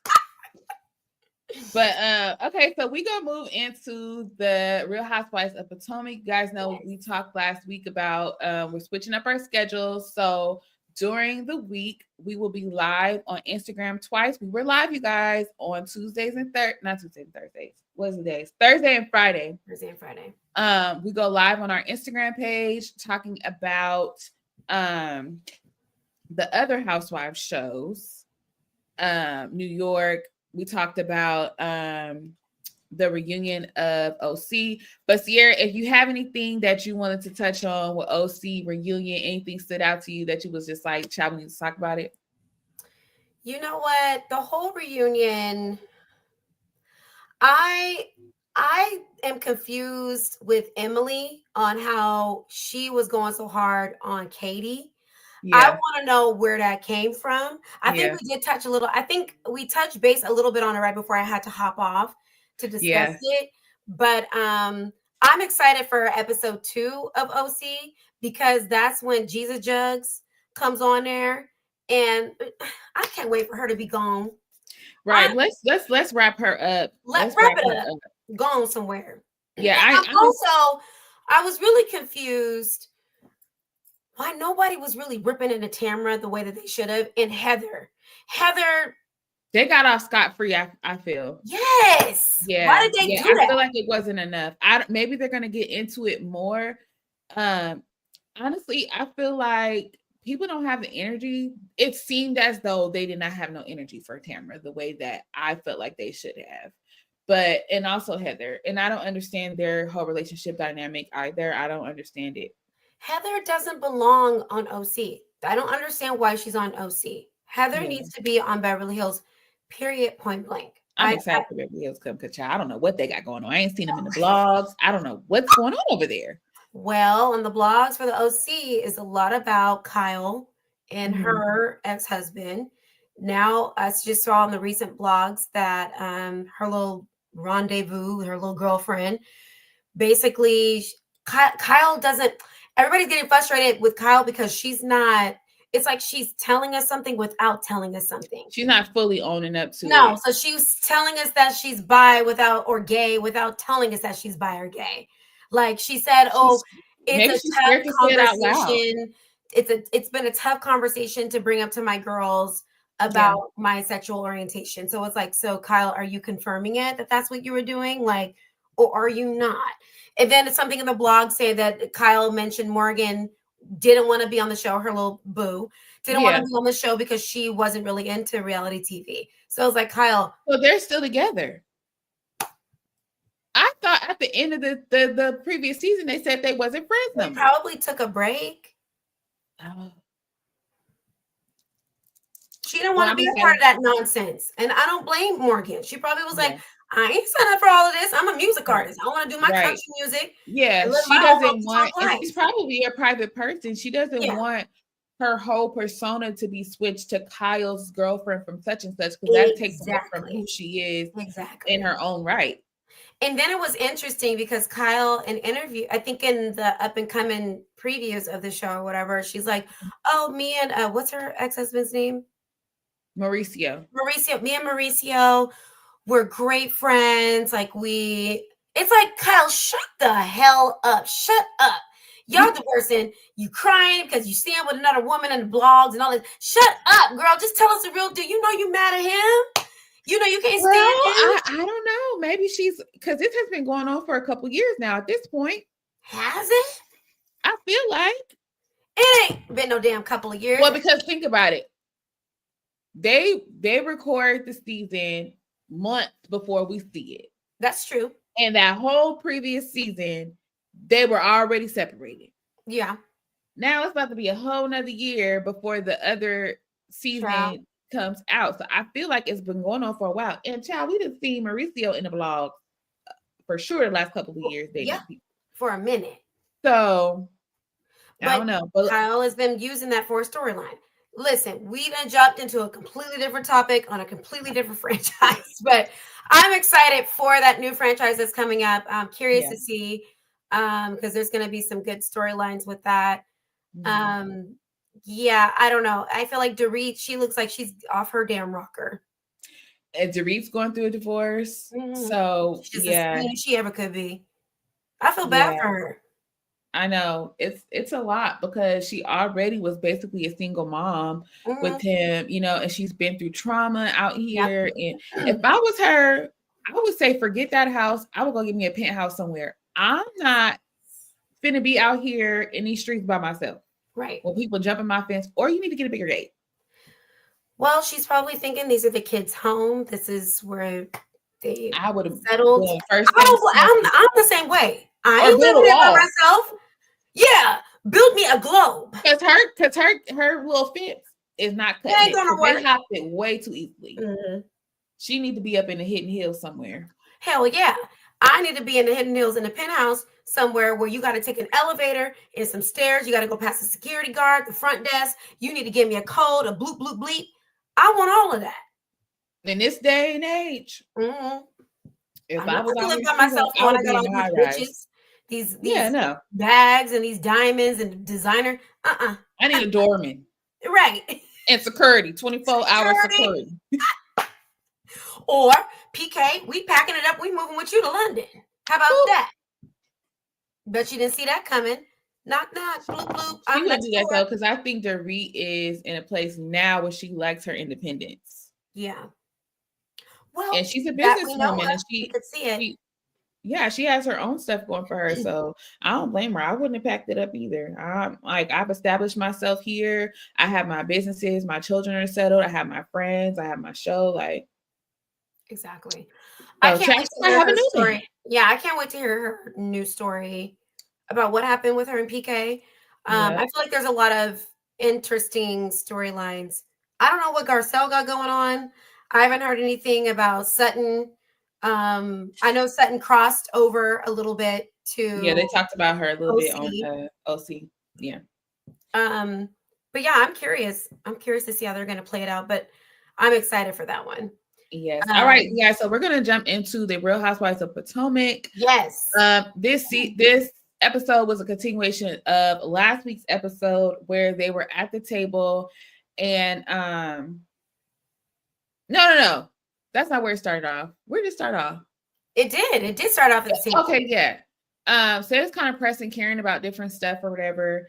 S1: But okay, so we gonna move into the Real Housewives of Potomac. You guys know we talked last week about we're switching up our schedules. So during the week, we will be live on Instagram twice. We were live, you guys, on Tuesdays and not Tuesdays and Thursdays. What's the days? Thursday and Friday.
S2: Thursday and Friday.
S1: We go live on our Instagram page talking about the other housewives shows. New York. We talked about the reunion of OC. But Sierra, if you have anything that you wanted to touch on with OC reunion, anything stood out to you that you was just like, child, we need to talk about it?
S2: You know what? The whole reunion, I am confused with Emily on how she was going so hard on Katie. Yeah. I want to know where that came from. I think we did touch a little. I think we touched base a little bit on it right before I had to hop off to discuss it. But I'm excited for episode 2 of OC because that's when Jesus Jugs comes on there, and I can't wait for her to be gone.
S1: Right. Let's wrap her up.
S2: Let's wrap it up. Gone somewhere.
S1: Yeah.
S2: I was really confused why nobody was really ripping into Tamara the way that they should have. And Heather,
S1: they got off scot-free. I feel.
S2: Yes.
S1: Yeah.
S2: Why did they do that?
S1: I feel like it wasn't enough. Maybe they're gonna get into it more. Honestly, I feel like people don't have the energy. It seemed as though they did not have no energy for Tamara the way that I felt like they should have. But, and also Heather. And I don't understand their whole relationship dynamic either. I don't understand it.
S2: Heather doesn't belong on OC. I don't understand why she's on OC. Heather needs to be on Beverly Hills, period, point blank.
S1: I'm excited for Beverly Hills come because I don't know what they got going on. I ain't seen them in the blogs. I don't know what's going on over there.
S2: Well, on the blogs for the OC is a lot about Kyle and her ex-husband. Now, I just saw on the recent blogs that her little rendezvous, her little girlfriend, basically, Kyle doesn't, everybody's getting frustrated with Kyle because she's not, it's like she's telling us something without telling us something.
S1: She's not fully owning up to it.
S2: No, so she's telling us that she's bi or gay without telling us that she's bi or gay. Like she said, it's a tough conversation. It's been a tough conversation to bring up to my girls about my sexual orientation. So it's like, so Kyle, are you confirming it that that's what you were doing? Like, or are you not? And then it's something in the blog say that Kyle mentioned Morgan didn't want to be on the show. Her little boo didn't want to be on the show because she wasn't really into reality TV. So I was like, Kyle.
S1: Well, they're still together. I thought at the end of the previous season, they said they wasn't friends no more.
S2: They probably took a break. She didn't want to be a part of that nonsense. And I don't blame Morgan. She probably was like, I ain't signed up for all of this. I'm a music artist. I want to do my country music.
S1: Yeah, she doesn't want, she's probably a private person. She doesn't want her whole persona to be switched to Kyle's girlfriend from such and such, because that takes away from who she is in her own right.
S2: And then it was interesting because Kyle, in interview, I think in the up and coming previews of the show or whatever, she's like, oh, me and what's her ex-husband's name?
S1: Mauricio.
S2: Me and Mauricio, we're great friends. Like it's like, Kyle, shut the hell up. Shut up. Y'all divorcing, you crying because you stand with another woman in the blogs and all this. Shut up, girl. Just tell us the real deal. You know you mad at him. You know you can't stand him.
S1: I don't know. Maybe she's, because this has been going on for a couple years now at this point.
S2: Has it?
S1: I feel like.
S2: It ain't been no damn couple of years.
S1: Well, because think about it. They record the season months before we see it.
S2: That's true.
S1: And that whole previous season, they were already separated.
S2: Yeah.
S1: Now it's about to be a whole nother year before the other season comes out. So I feel like it's been going on for a while. And child, we didn't see Mauricio in the vlog for sure the last couple of years dating people.
S2: For a minute.
S1: So I don't know.
S2: But Kyle has been using that for a storyline. Listen, we done jumped into a completely different topic on a completely different franchise, but I'm excited for that new franchise that's coming up. I'm curious to see because there's going to be some good storylines with that. Yeah, I don't know. I feel like Dorit, she looks like she's off her damn rocker.
S1: And Dorit's going through a divorce. So
S2: she's as sweet as she ever could be. I feel bad for her.
S1: I know it's a lot because she already was basically a single mom with him, you know, and she's been through trauma out here. And if I was her, I would say, forget that house. I would go get me a penthouse somewhere. I'm not finna be out here in these streets by myself.
S2: Right.
S1: When people jump in my fence, or you need to get a bigger gate.
S2: Well, she's probably thinking these are the kids' home. This is where they
S1: would have
S2: settled. I'm the same way. I ain't living there by myself. Yeah, build me a globe.
S1: Because her little fence is not cut. They hopped it way too easily. She need to be up in the Hidden Hills somewhere.
S2: Hell yeah. I need to be in the Hidden Hills in a penthouse somewhere where you got to take an elevator and some stairs. You got to go past the security guard, the front desk. You need to give me a code, a bloop, bloop, bleep. I want all of that.
S1: In this day and age.
S2: If I was live by myself, I got all these riches, these bags and these diamonds and designer.
S1: I need a doorman.
S2: Right.
S1: And security, 24-hour security.
S2: Or PK, we packing it up. We moving with you to London. How about that? Bet you didn't see that coming. Knock, knock, bloop, bloop.
S1: She would do that though, because I think Dorit is in a place now where she likes her independence.
S2: Yeah. Well,
S1: and she's a businesswoman, and
S2: she could see it.
S1: She has her own stuff going for her. So I don't blame her. I wouldn't have packed it up either. I've established myself here. I have my businesses. My children are settled. I have my friends. I have my show.
S2: Exactly.
S1: So
S2: I can't wait to hear her story. Yeah, I can't wait to hear her new story about what happened with her and PK. I feel like there's a lot of interesting storylines. I don't know what Garcelle got going on. I haven't heard anything about Sutton. I know Sutton crossed over a little bit to
S1: they talked about her a little bit on OC. Yeah.
S2: But yeah, I'm curious. I'm curious to see how they're going to play it out, but I'm excited for that one.
S1: Yes. All right. Yeah. So we're gonna jump into the Real Housewives of Potomac.
S2: Yes.
S1: This episode was a continuation of last week's episode where they were at the table, and no, that's not where it started off. Where did it start off?
S2: It did. It did start off at the table.
S1: Okay. Yeah. So it's kind of pressing Karen about different stuff or whatever.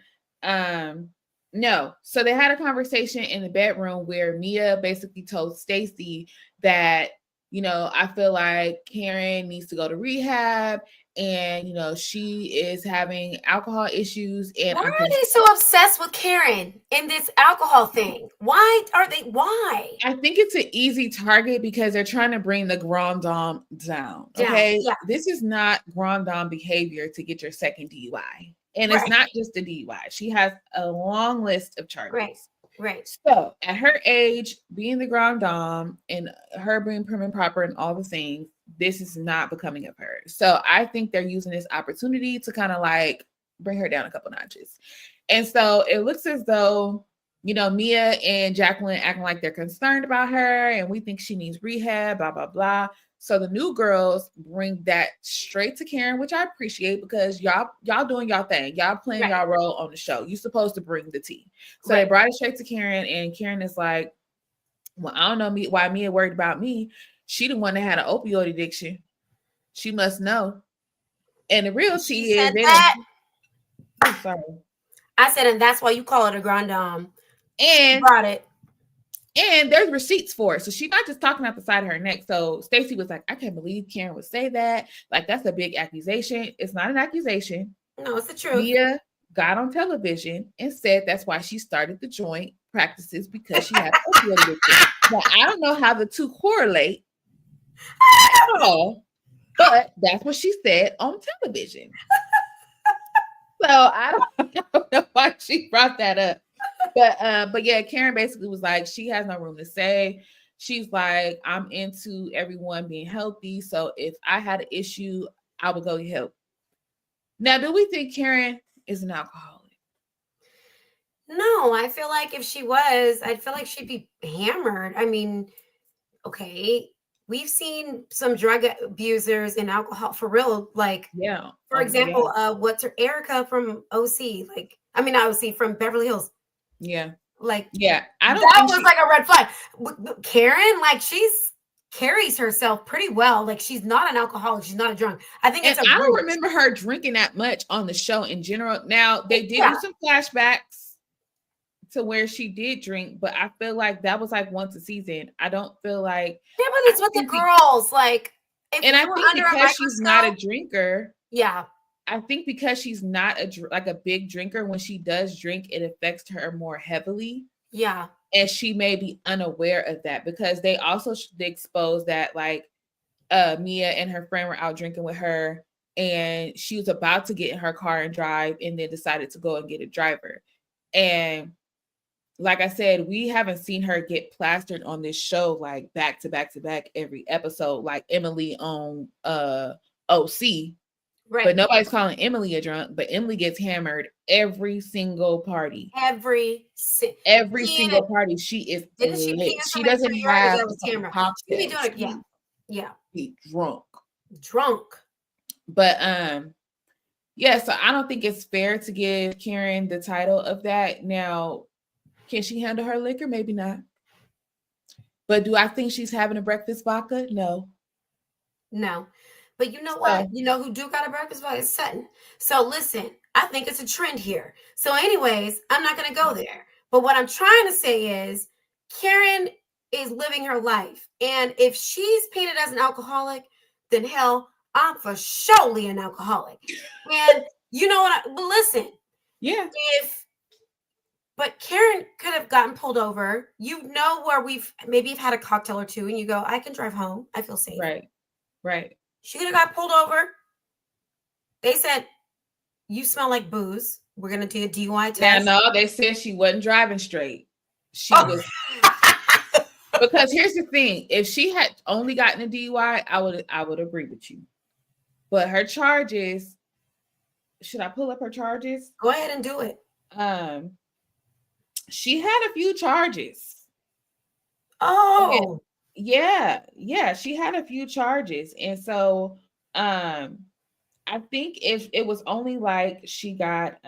S1: No. So they had a conversation in the bedroom where Mia basically told Stacey that, I feel like Karen needs to go to rehab, and, she is having alcohol issues. And
S2: why are they so obsessed with Karen in this alcohol thing? Why? I
S1: think it's an easy target because they're trying to bring the grand dame down. Okay. Yeah. This is not grand dame behavior to get your second DUI. And it's not just a DUI. She has a long list of charges.
S2: Right.
S1: So at her age, being the grand dame and her being prim and proper and all the things, this is not becoming of her. So I think they're using this opportunity to kind of bring her down a couple notches. And so it looks as though, Mia and Jacqueline acting like they're concerned about her and we think she needs rehab, blah, blah, blah. So the new girls bring that straight to Karen, which I appreciate because y'all doing y'all thing. Y'all playing y'all role on the show. You're supposed to bring the tea. So they brought it straight to Karen, and Karen is like, well, I don't know why Mia worried about me. She the one that had an opioid addiction. She must know. And the real tea is I'm sorry.
S2: I said, and that's why you call it a grand dame.
S1: And
S2: she brought it.
S1: And there's receipts for it. So she's not just talking out the side of her neck. So Stacey was like, I can't believe Karen would say that. That's a big accusation. It's not an accusation.
S2: No, it's the truth.
S1: Mia got on television and said that's why she started the joint practices because she had opioid addiction. Now, I don't know how the two correlate at all, but that's what she said on television. So I don't know why she brought that up. But yeah, Karen basically was like, she has no room to say. She's like, I'm into everyone being healthy. So if I had an issue, I would go get help. Now, do we think Karen is an alcoholic?
S2: No, I feel like if she was, I'd feel like she'd be hammered. I mean, okay, we've seen some drug abusers and alcohol for real. Like,
S1: Yeah.
S2: for
S1: Yeah.
S2: example, what's her Erica from OC? Like, I mean, not OC, from Beverly Hills.
S1: Yeah.
S2: Like,
S1: Yeah. I don't
S2: that
S1: think
S2: was
S1: she
S2: like a red flag. Karen, like, she's carries herself pretty well. Like, she's not an alcoholic. She's not a drunk. I think
S1: and
S2: it's a
S1: I don't
S2: root.
S1: remember her drinking that much on the show in general. Now they did
S2: Yeah.
S1: do some flashbacks to where she did drink, but I feel like that was like once a season. I don't feel like
S2: Yeah, but it's with the girls. Like, if
S1: and
S2: we
S1: I
S2: were
S1: think
S2: under a
S1: because she's not a
S2: microscope,
S1: drinker,
S2: yeah.
S1: I think because she's not a big drinker, when she does drink, it affects her more heavily.
S2: Yeah.
S1: And she may be unaware of that because they also exposed that like Mia and her friend were out drinking with her and she was about to get in her car and drive and then decided to go and get a driver. And like I said, we haven't seen her get plastered on this show like back to back to back every episode, like Emily on OC.
S2: Right.
S1: But nobody's calling Emily a drunk, but Emily gets hammered every single party. Every single party. She is
S2: Didn't she pee
S1: lit.
S2: in
S1: She
S2: somebody's
S1: doesn't
S2: front yard? Or
S1: have
S2: that
S1: a
S2: was
S1: couple
S2: Tamara. She be
S1: cocktails.
S2: doing it. Yeah. Yeah.
S1: Be drunk.
S2: Drunk.
S1: But yeah, so I don't think it's fair to give Karen the title of that. Now, can she handle her liquor? Maybe not. But do I think she's having a breakfast vodka? No.
S2: No. But you know what? You know who do got a breakfast vodka? It's Sutton. So listen, I think it's a trend here. So, anyways, I'm not going to go there. But what I'm trying to say is Karen is living her life. And if she's painted as an alcoholic, then hell, I'm for surely an alcoholic. And you know what? But listen.
S1: Yeah.
S2: But Karen could have gotten pulled over. You know where we've had a cocktail or two and you go, I can drive home. I feel safe.
S1: Right. Right.
S2: She could have got pulled over. They said, you smell like booze. We're going to do a DUI test.
S1: Yeah, no, they said she wasn't driving straight. She was. Because here's the thing. If she had only gotten a DUI, I would agree with you. But her charges, should I pull up her charges?
S2: Go ahead and do it.
S1: She had a few charges.
S2: Oh.
S1: And yeah, she had a few charges. And so I think if it was only like she got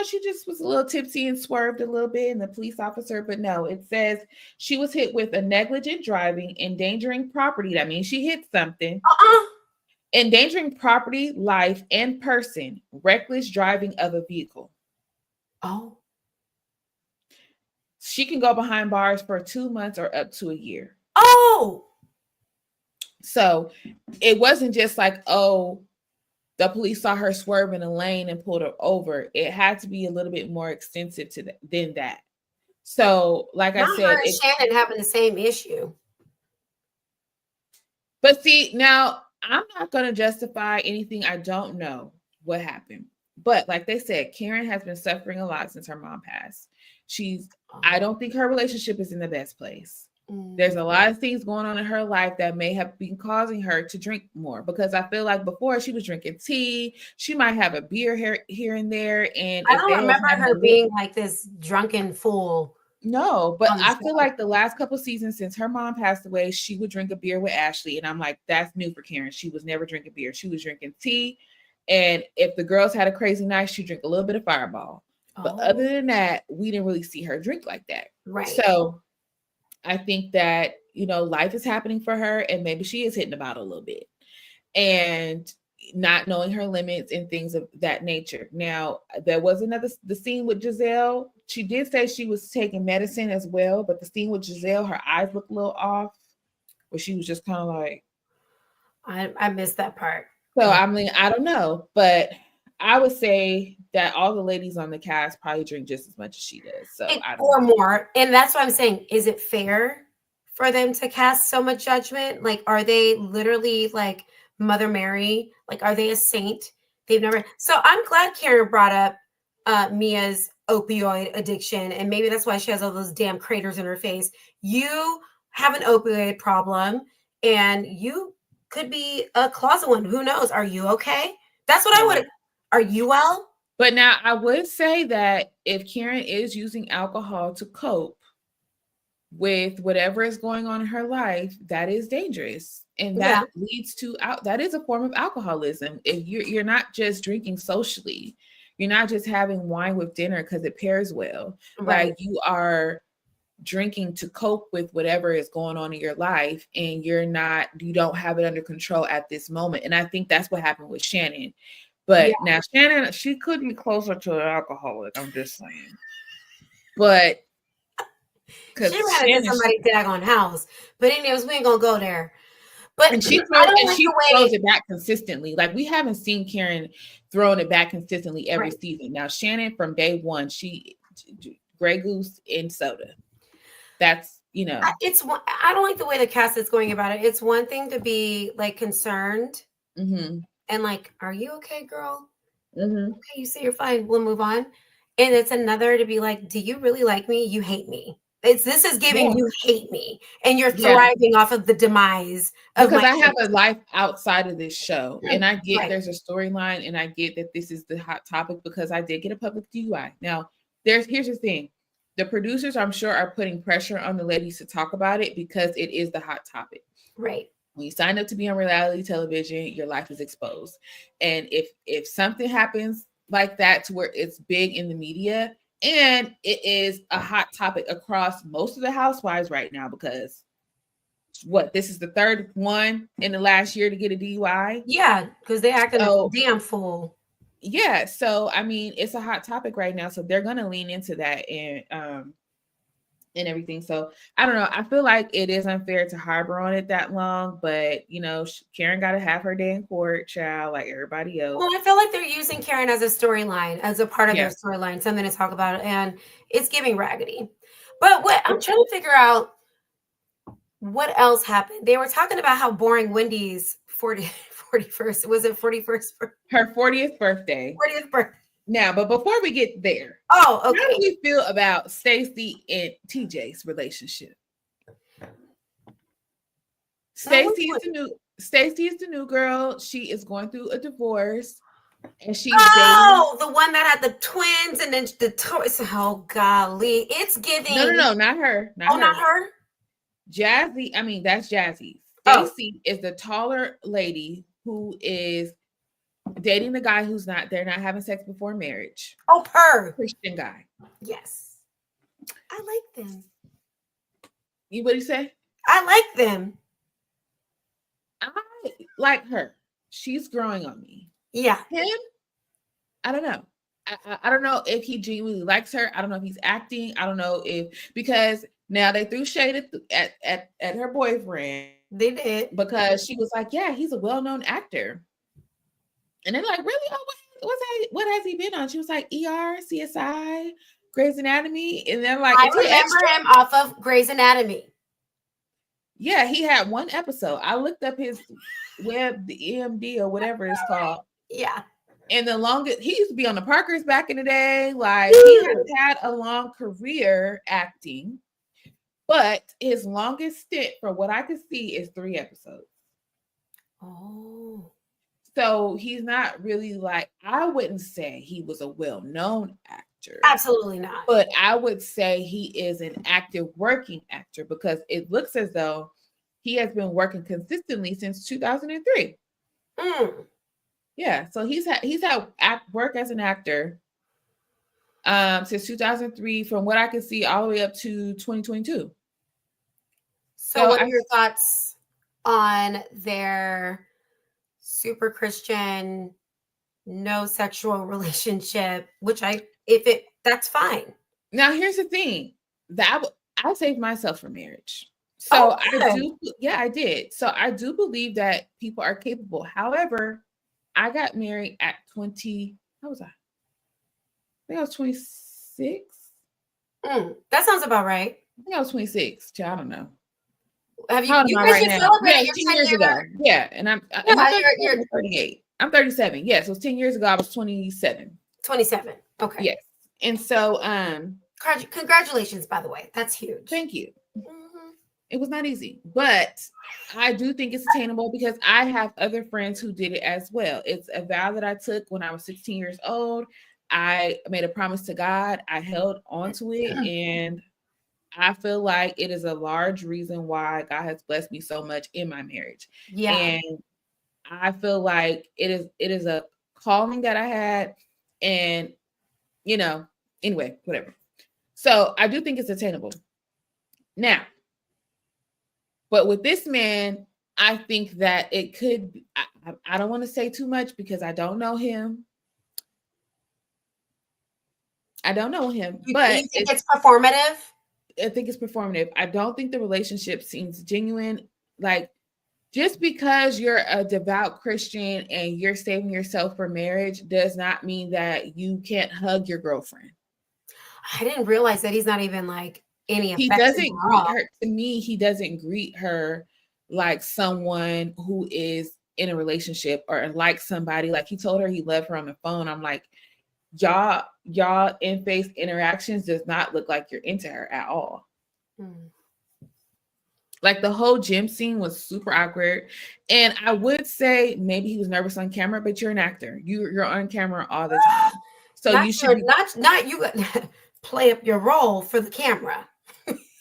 S1: she just was a little tipsy and swerved a little bit, and the police officer, but no, it says she was hit with a negligent driving, endangering property. That means she hit something. Endangering property, life, and person, reckless driving of a vehicle.
S2: Oh.
S1: She can go behind bars for 2 months or up to a year.
S2: Oh.
S1: So it wasn't just like, oh, the police saw her swerve in a lane and pulled her over. It had to be a little bit more extensive than that. So, like I said,
S2: her and Shannon having the same issue.
S1: But see, now I'm not going to justify anything. I don't know what happened. But like they said, Karen has been suffering a lot since her mom passed. I don't think her relationship is in the best place. There's a lot of things going on in her life that may have been causing her to drink more, because I feel like before she was drinking tea, she might have a beer here and there. And
S2: I don't remember her being like this drunken fool.
S1: No, but I feel like the last couple seasons since her mom passed away, she would drink a beer with Ashley. And I'm like, that's new for Karen. She was never drinking beer. She was drinking tea. And if the girls had a crazy night, she'd drink a little bit of Fireball. But other than that, we didn't really see her drink like that.
S2: Right.
S1: So I think that, life is happening for her, and maybe she is hitting about a little bit and not knowing her limits and things of that nature. Now, there was the scene with Giselle. She did say she was taking medicine as well, but the scene with Giselle, her eyes looked a little off, where she was just kind of like,
S2: I missed that part.
S1: So, I mean, I don't know, but I would say that all the ladies on the cast probably drink just as much as she does. So
S2: or more. And that's what I'm saying. Is it fair for them to cast so much judgment? Like, are they literally like Mother Mary? Like, are they a saint? They've never. So I'm glad Karen brought up Mia's opioid addiction, and maybe that's why she has all those damn craters in her face. You have an opioid problem, and you could be a closet one. Who knows? Are you okay? That's what I would. Are you well?
S1: But now I would say that if Karen is using alcohol to cope with whatever is going on in her life, that is dangerous. And that leads to that is a form of alcoholism. If you're not just drinking socially, you're not just having wine with dinner because it pairs well.
S2: Right.
S1: Like you are drinking to cope with whatever is going on in your life, and you don't have it under control at this moment. And I think that's what happened with Shannon. But now Shannon, she could be closer to an alcoholic. I'm just saying. But
S2: because she ran into somebody's daggone house. But anyways, we ain't gonna go there. But
S1: and she throws it back consistently. Like we haven't seen Karen throwing it back consistently every season. Now Shannon, from day one, she Grey Goose and soda. That's
S2: it's. I don't like the way the cast is going about it. It's one thing to be like concerned and like, are you okay, girl? Okay, you say you're fine. We'll move on. And it's another to be like, do you really like me? You hate me. This is giving you hate me, and you're thriving off of the demise of
S1: because I have a life outside of this show, and I get there's a storyline, and I get that this is the hot topic because I did get a public DUI. Now, here's the thing: the producers, I'm sure, are putting pressure on the ladies to talk about it because it is the hot topic.
S2: Right.
S1: When you sign up to be on reality television, your life is exposed, and if something happens like that to where it's big in the media. And it is a hot topic across most of the housewives right now because this is the third one in the last year to get a DUI?
S2: Yeah, because they acted a damn fool.
S1: Yeah, so I mean, it's a hot topic right now, so they're gonna lean into that and everything. So I don't know. I feel like it is unfair to harbor on it that long, but Karen got to have her day in court, child, like everybody else.
S2: Well, I feel like they're using Karen as a storyline, as a part of their storyline, something to talk about, and it's giving raggedy. But what I'm trying to figure out, what else happened? They were talking about how boring Wendy's 41st, was it 41st?
S1: Her 40th birthday.
S2: 40th birthday.
S1: Now, but before we get there,
S2: okay.
S1: How do you feel about Stacey and TJ's relationship? Stacey is the new girl. She is going through a divorce, and she's
S2: dating the one that had the twins and then the toys. Oh golly, it's giving.
S1: No, not her.
S2: Not her.
S1: Jazzy. I mean, that's Jazzy. Stacey is the taller lady who is dating the guy they're not having sex before marriage.
S2: Her
S1: Christian guy.
S2: Yes. I like them.
S1: What do you say?
S2: I like them.
S1: I like her. She's growing on me.
S2: Yeah.
S1: Him, I don't know. I don't know if he genuinely likes her. I don't know if he's acting. I don't know because now they threw shade at her boyfriend.
S2: They did.
S1: Because she was like, yeah, he's a well-known actor. And they're like, really? Oh, what has he been on? She was like, ER, CSI, Grey's Anatomy. And they're like,
S2: I remember him off of Grey's Anatomy.
S1: Yeah, he had one episode. I looked up his the EMD or whatever it's called.
S2: Yeah.
S1: And the longest, he used to be on the Parkers back in the day. Like, he has had a long career acting. But his longest stint, from what I could see, is 3 episodes.
S2: Oh.
S1: So he's not really like, I wouldn't say he was a well-known actor.
S2: Absolutely not.
S1: But I would say he is an active working actor because it looks as though he has been working consistently since 2003. Yeah, so he's had work as an actor since 2003, from what I can see, all the way up to 2022.
S2: So what are your thoughts on their super Christian, no sexual relationship? That's fine.
S1: Now, here's the thing that I saved myself from marriage. So I did. So I do believe that people are capable. However, I got married at 20. How was I? I think I was 26.
S2: That sounds about right.
S1: I think I was 26. I don't know.
S2: Have you guys celebrated your
S1: 10 years ago? Yeah, and I'm 38. I'm 37. Yes, it was 10 years ago. I was 27.
S2: 27. Okay.
S1: Yes. And so,
S2: congratulations, by the way. That's huge.
S1: Thank you. Mm-hmm. It was not easy, but I do think it's attainable because I have other friends who did it as well. It's a vow that I took when I was 16 years old. I made a promise to God. I held onto it, and I feel like it is a large reason why God has blessed me so much in my marriage.
S2: Yeah.
S1: And I feel like it is a calling that I had, and anyway, whatever. So I do think it's attainable. Now, but with this man, I think that it could be, I don't want to say too much because I don't know him. But
S2: you think it's performative?
S1: I think it's performative. I don't think the relationship seems genuine. Like, just because you're a devout Christian and you're saving yourself for marriage does not mean that you can't hug your girlfriend.
S2: I didn't realize that he's not even like any affection.
S1: He doesn't greet her. To me, he doesn't greet her like someone who is in a relationship or like somebody. Like, he told her he loved her on the phone. I'm like, y'all in-face interactions does not look like you're into her at all. Like, the whole gym scene was super awkward. And I would say maybe he was nervous on camera, but you're an actor. You're on camera all the time. So
S2: not
S1: you should
S2: not you play up your role for the camera.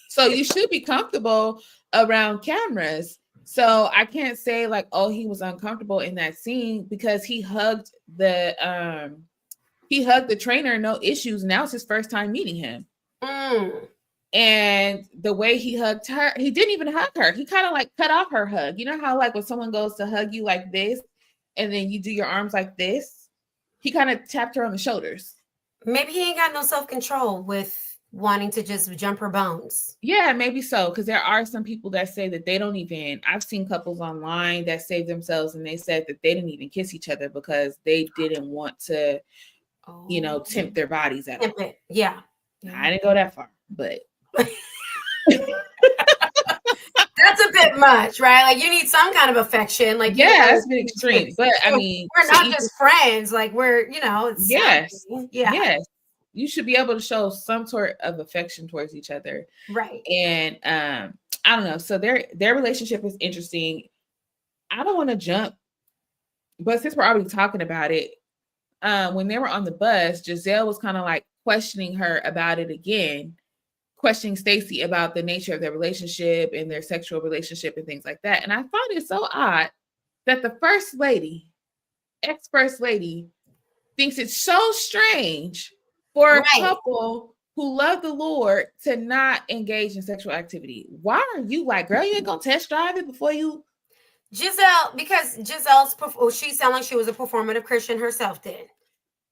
S1: So you should be comfortable around cameras. So I can't say like, oh, he was uncomfortable in that scene because he hugged the trainer, no issues. Now it's his first time meeting him. And the way he hugged her, he didn't even hug her. He kind of like cut off her hug. You know how like when someone goes to hug you like this, and then you do your arms like this? He kind of tapped her on the shoulders.
S2: Maybe he ain't got no self-control with wanting to just jump her bones.
S1: Yeah, maybe so. Because there are some people that say that they don't even, I've seen couples online that save themselves and they said that they didn't even kiss each other because they didn't want to, tempt their bodies at all.
S2: Yeah.
S1: I didn't go that far, but
S2: that's a bit much, right? Like, you need some kind of affection. Like,
S1: yeah, that's been extreme. But I mean,
S2: we're not just friends. Like, we're, it's
S1: yes,
S2: yeah,
S1: yes. You should be able to show some sort of affection towards each other,
S2: right?
S1: And I don't know. So their relationship is interesting. I don't want to jump, but since we're already talking about it, when they were on the bus, Giselle was kind of like questioning her about it again. Questioning Stacey about the nature of their relationship and their sexual relationship and things like that. And I found it so odd that the first lady, ex-first lady, thinks it's so strange for a couple who love the Lord to not engage in sexual activity. Why are you like, girl, you ain't gonna test drive it before you?
S2: Giselle, because she sounded like she was a performative Christian herself then.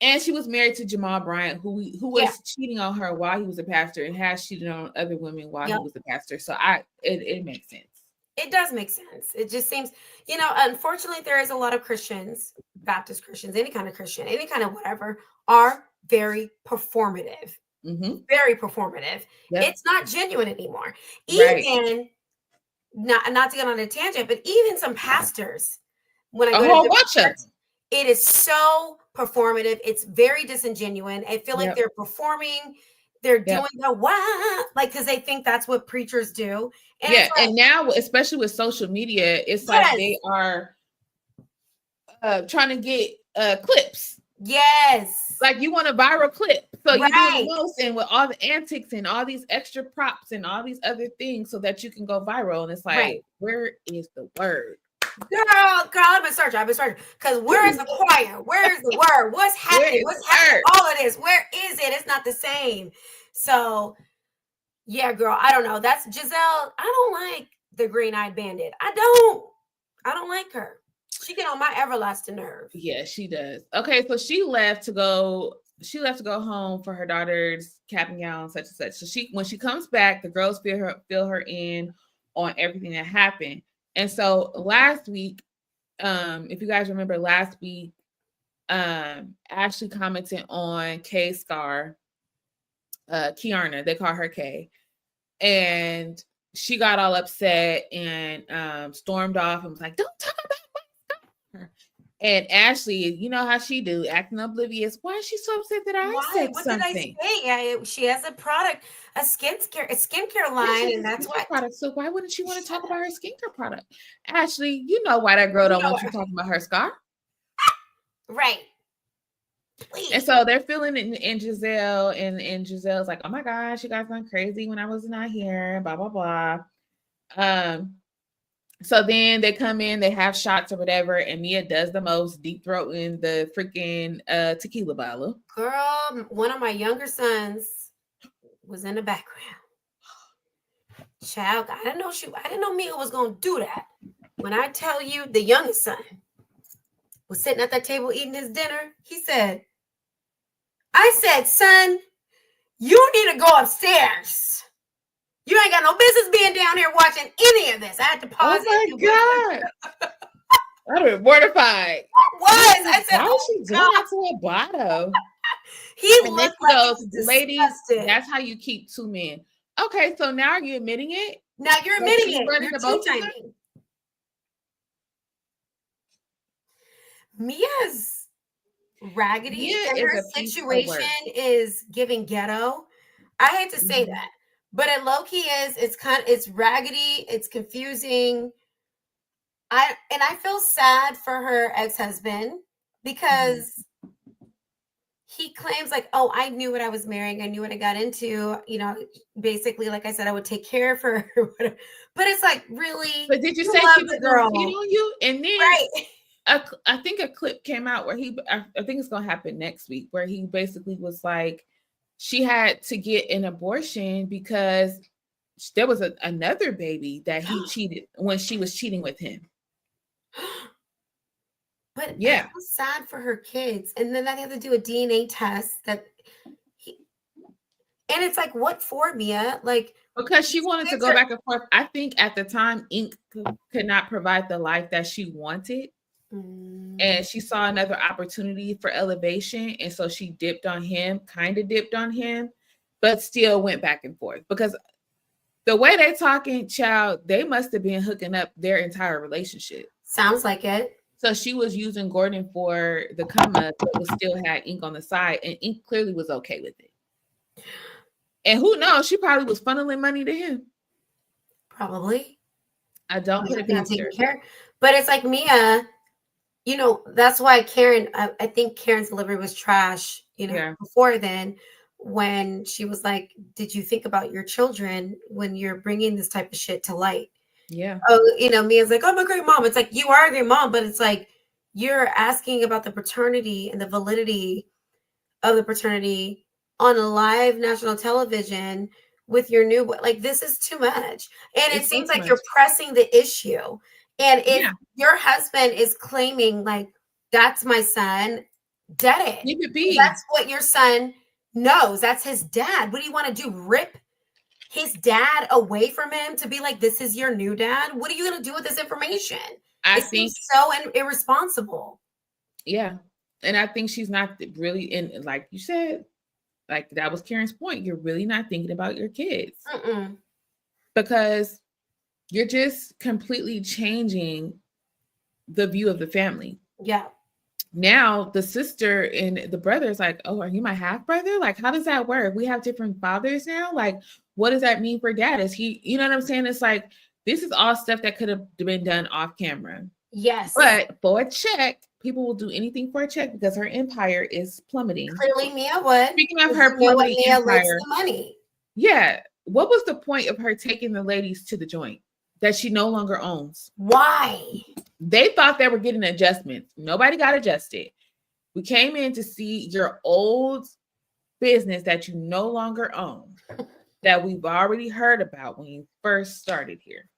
S1: And she was married to Jamal Bryant, who was cheating on her while he was a pastor and has cheated on other women while he was a pastor. So it makes sense.
S2: It does make sense. It just seems, unfortunately, there is a lot of Christians, Baptist Christians, any kind of Christian, any kind of whatever, are very performative. Very performative. Yep. It's not genuine anymore. Even, not to get on a tangent, but even some pastors, when I go
S1: a whole bunch of them.
S2: It is so performative. It's very disingenuous. I feel like they're performing. They're doing the what, like, because they think that's what preachers do. And
S1: and now, especially with social media, it's like they are trying to get clips.
S2: Yes.
S1: Like, you want a viral clip. So you do the most, and with all the antics and all these extra props and all these other things so that you can go viral. And it's like, where is the word?
S2: Girl, I've been searching. Because where is the choir? Where is the word? What's happening? What's happening? All of this. Where is it? It's not the same. So, yeah, girl, I don't know. That's Giselle. I don't like the green-eyed bandit. I don't like her. She get on my everlasting nerve.
S1: Yeah, she does. Okay, so she left to go home for her daughter's cap and gown, such and such. So when she comes back, the girls fill her in on everything that happened. And so last week, if you guys remember last week, Ashley commented on Kay's scar, Kiarna, they call her Kay. And she got all upset and stormed off and was like, don't talk about my scar. And Ashley, you know how she do, acting oblivious. Why is she so upset that I
S2: Why?
S1: said
S2: What did I
S1: something?
S2: say? She has a product, a skincare
S1: Yeah, she
S2: line,
S1: has
S2: and
S1: a
S2: that's
S1: skincare
S2: what.
S1: product. So why wouldn't she want to talk about her skincare product? Ashley, you know why that girl
S2: You
S1: don't
S2: know
S1: want
S2: what?
S1: you talking about her scar.
S2: Right.
S1: And
S2: Please.
S1: so they're feeling it in Giselle, and Giselle's like, oh my gosh, you guys went crazy when I was not here, blah, blah, blah. So then they come in, they have shots or whatever, and Mia does the most, deep throating the freaking tequila bottle.
S2: Girl, one of my younger sons was in the background. Child, I didn't know Mia was gonna do that. When I tell you the youngest son was sitting at that table eating his dinner, I said, son, you need to go upstairs. You ain't got no business being down here watching any of this. I had to pause
S1: Oh
S2: it.
S1: my God. I'd have been mortified.
S2: I said,
S1: why is
S2: oh
S1: she doing
S2: God.
S1: that to her bottle?
S2: He
S1: And then
S2: looked
S1: she
S2: like
S1: goes,
S2: he was
S1: ladies,
S2: disgusted.
S1: that's how you keep two men. Okay, so now are you admitting it?
S2: Now you're
S1: That
S2: admitting
S1: she's
S2: it.
S1: running
S2: You're
S1: the both of them?
S2: two-timing. Mia's raggedy
S1: Mia
S2: and
S1: is
S2: her
S1: a piece of work.
S2: situation is giving ghetto. I hate to say that, but it low-key is. It's raggedy, it's confusing. I feel sad for her ex-husband because he claims like, oh, I knew what I was marrying, I knew what I got into, basically, like I said, I would take care of her. But it's like, really,
S1: But did you
S2: you
S1: say
S2: love
S1: he was
S2: the
S1: going to
S2: girl,
S1: cheat on you? And then
S2: right?
S1: I think a clip came out where I think it's going to happen next week, where he basically was like, she had to get an abortion because there was another baby that he cheated when she was cheating with him.
S2: But
S1: yeah,
S2: I feel sad for her kids, and then they have to do a DNA test and it's like, what for, Mia? Like,
S1: because she wanted to go back and forth. I think at the time, Ink could not provide the life that she wanted. And she saw another opportunity for elevation. And so she kind of dipped on him, but still went back and forth. Because the way they're talking, child, they must have been hooking up their entire relationship.
S2: Sounds like it.
S1: So she was using Gordon for the come up, but was still had Ink on the side. And Ink clearly was okay with it. And who knows? She probably was funneling money to him.
S2: Probably.
S1: I don't put it past her.
S2: But it's like, Mia, that's why Karen, I think Karen's delivery was trash, before then, when she was like, did you think about your children when you're bringing this type of shit to light?
S1: Yeah.
S2: Oh, Mia's like, I'm a great mom. It's like, you are a great mom, but it's like, you're asking about the paternity and the validity of the paternity on a live national television with your new, like, this is too much. And it seems like you're pressing the issue. And if your husband is claiming like, that's my son, dead it.
S1: Leave it be.
S2: That's what your son knows. That's his dad. What do you want to do? Rip his dad away from him to be like, this is your new dad? What are you going to do with this information? It seems so irresponsible.
S1: Yeah. And I think she's not really in, like you said, like that was Karen's point. You're really not thinking about your kids. Because you're just completely changing the view of the family.
S2: Yeah.
S1: Now the sister and the brother is like, oh, are you my half brother? Like, how does that work? We have different fathers now. Like, what does that mean for dad? Is he, you know what I'm saying? It's like, this is all stuff that could have been done off camera.
S2: Yes.
S1: But for a check, people will do anything for a check because her empire is plummeting.
S2: Clearly, Mia would.
S1: Speaking of her plummeting
S2: Mia
S1: empire,
S2: likes the money.
S1: Yeah. What was the point of her taking the ladies to the joint that she no longer owns?
S2: Why?
S1: They thought they were getting adjustments. Nobody got adjusted. We came in to see your old business that you no longer own, that we've already heard about when you first started here.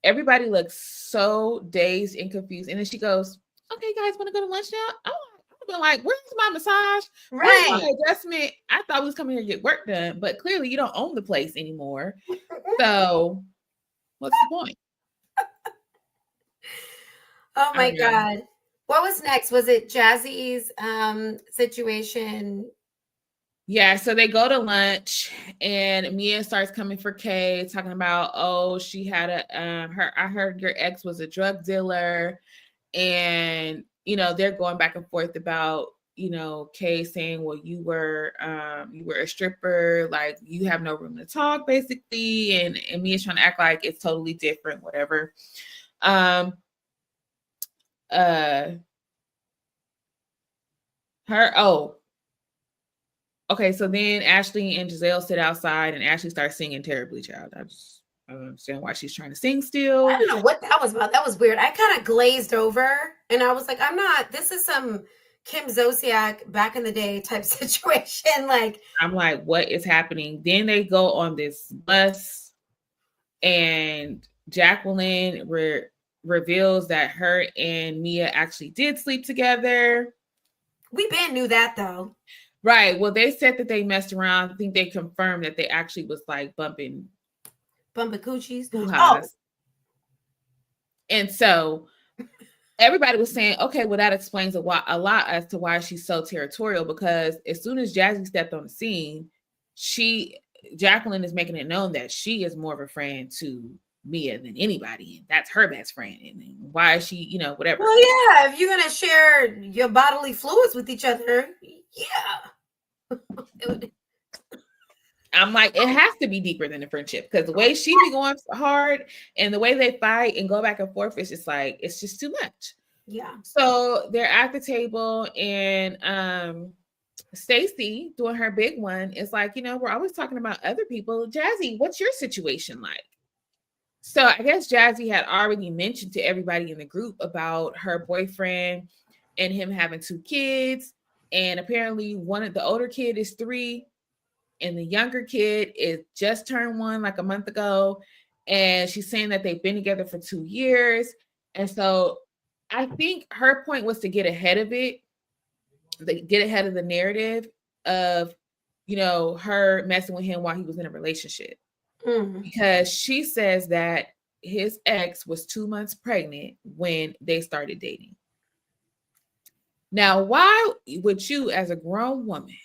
S1: Everybody looks so dazed and confused. And then she goes, okay, guys, want to go to lunch now? I've been like, where's my massage? Where's my adjustment? I thought we was coming here to get work done, but clearly you don't own the place anymore. So what's the point?
S2: Oh my God. What was next? Was it Jazzy's situation?
S1: Yeah, so they go to lunch and Mia starts coming for Kay, talking about, oh, she had I heard your ex was a drug dealer And, they're going back and forth about, Kay saying, well, you were a stripper, like you have no room to talk, basically. And Mia's trying to act like it's totally different, whatever. Okay, so then Ashley and Giselle sit outside and Ashley starts singing terribly, child. I don't understand why she's trying to sing still.
S2: I don't know what that was about. That was weird. I kind of glazed over and I was like, this is some Kim Zolciak back in the day type situation. Like,
S1: I'm like, what is happening? Then they go on this bus and Jacqueline reveals that her and Mia actually did sleep together.
S2: We been knew that though.
S1: Right. Well, they said that they messed around. I think they confirmed that they actually was like bumping
S2: coochies.
S1: Oh. And so everybody was saying, okay, well, that explains a lot as to why she's so territorial, because as soon as Jazzy stepped on the scene, Jacqueline is making it known that she is more of a friend to Mia than anybody. And that's her best friend. And why is she, whatever.
S2: Well, yeah, if you're going to share your bodily fluids with each other, yeah.
S1: I'm like, it has to be deeper than a friendship, because the way she be going hard and the way they fight and go back and forth, it's just like, it's just too much.
S2: Yeah.
S1: So they're at the table and Stacy, doing her big one, is like, we're always talking about other people. Jazzy, what's your situation like? So I guess Jazzy had already mentioned to everybody in the group about her boyfriend and him having 2 kids. And apparently the older kid is 3 and the younger kid is just turned 1 like a month ago. And she's saying that they've been together for 2 years. And so I think her point was to get ahead of it, get ahead of the narrative of, her messing with him while he was in a relationship. Mm-hmm. Because she says that his ex was 2 months pregnant when they started dating. Now, why would you, as a grown woman,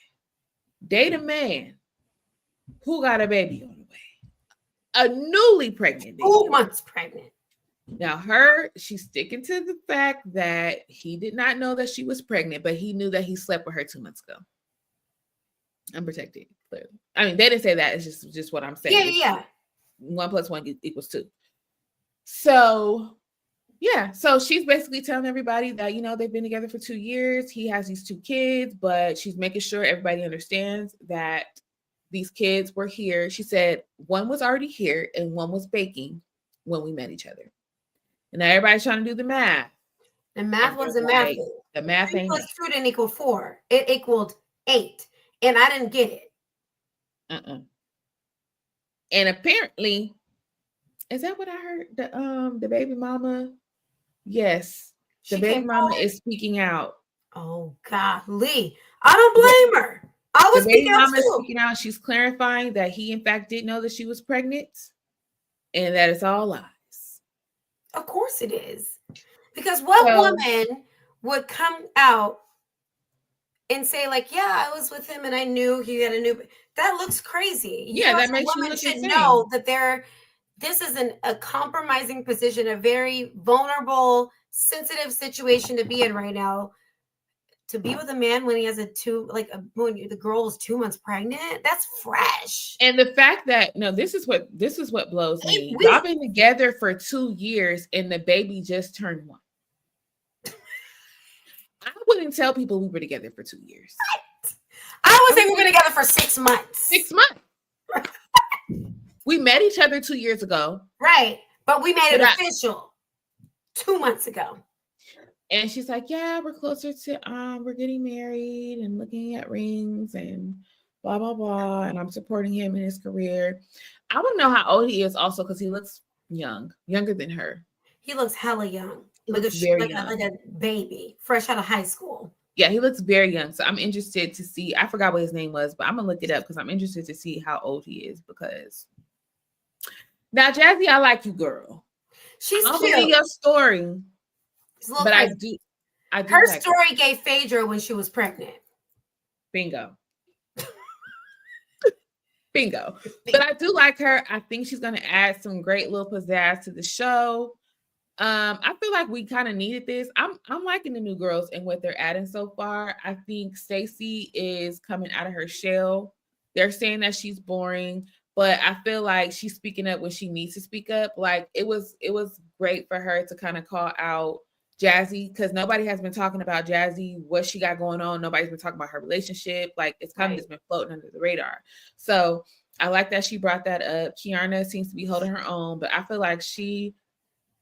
S1: date a man who got a baby on the way? A newly pregnant baby.
S2: 2 months pregnant.
S1: Now, she's sticking to the fact that he did not know that she was pregnant, but he knew that he slept with her 2 months ago. Unprotected, clearly. I mean, they didn't say that. It's just what I'm saying.
S2: Yeah.
S1: 1 + 1 = 2. So, yeah. So she's basically telling everybody that, they've been together for 2 years. He has these 2 kids, but she's making sure everybody understands that these kids were here. She said 1 was already here and 1 was baking when we met each other. And now everybody's trying to do the math.
S2: The math wasn't math.
S1: The math ain't
S2: 2 + 2 didn't equal 4. It equaled 8. And I didn't get it.
S1: And apparently, is that what I heard? The baby mama? Yes. The baby mama is speaking out.
S2: Oh, golly. I don't blame her. I was
S1: speaking out too. Is speaking out. She's clarifying that he, in fact, didn't know that she was pregnant and that it's all lies.
S2: Of course it is. Because what woman would come out and say, like, yeah, I was with him and I knew he had a new... That looks crazy.
S1: Yeah, that makes you look
S2: should
S1: insane.
S2: know that this is a compromising position, a very vulnerable, sensitive situation to be in right now. To be with a man when he has when the girl is 2 months pregnant, that's fresh.
S1: And the fact that this is what blows me. Y'all been together for 2 years and the baby just turned 1. I wouldn't tell people we were together for 2 years.
S2: What? I would say we were together for 6 months.
S1: 6 months. We met each other 2 years ago.
S2: Right. But we made it official 2 months ago.
S1: And she's like, yeah, we're closer to, we're getting married and looking at rings and blah, blah, blah. And I'm supporting him in his career. I want to know how old he is also, because he looks younger than her.
S2: He looks hella young.
S1: He looks very young.
S2: Like a baby, fresh out of high school.
S1: Yeah, he looks very young. So I'm interested to see. I forgot what his name was, but I'm going to look it up because I'm interested to see how old he is. Because now, Jazzy, I like you, girl.
S2: She's
S1: I'll
S2: cute.
S1: believe your story. But I do.
S2: Her story gave Phaedra when she was pregnant.
S1: Bingo. Bingo. But I do like her. I think she's going to add some great little pizzazz to the show. I feel like we kind of needed this. I'm liking the new girls and what they're adding so far. I think Stacey is coming out of her shell. They're saying that she's boring, but I feel like she's speaking up when she needs to speak up. Like it was great for her to kind of call out Jazzy, because nobody has been talking about Jazzy, what she got going on. Nobody's been talking about her relationship. Like it's kind of just been floating under the radar. So I like that she brought that up. Kiana seems to be holding her own, but I feel like she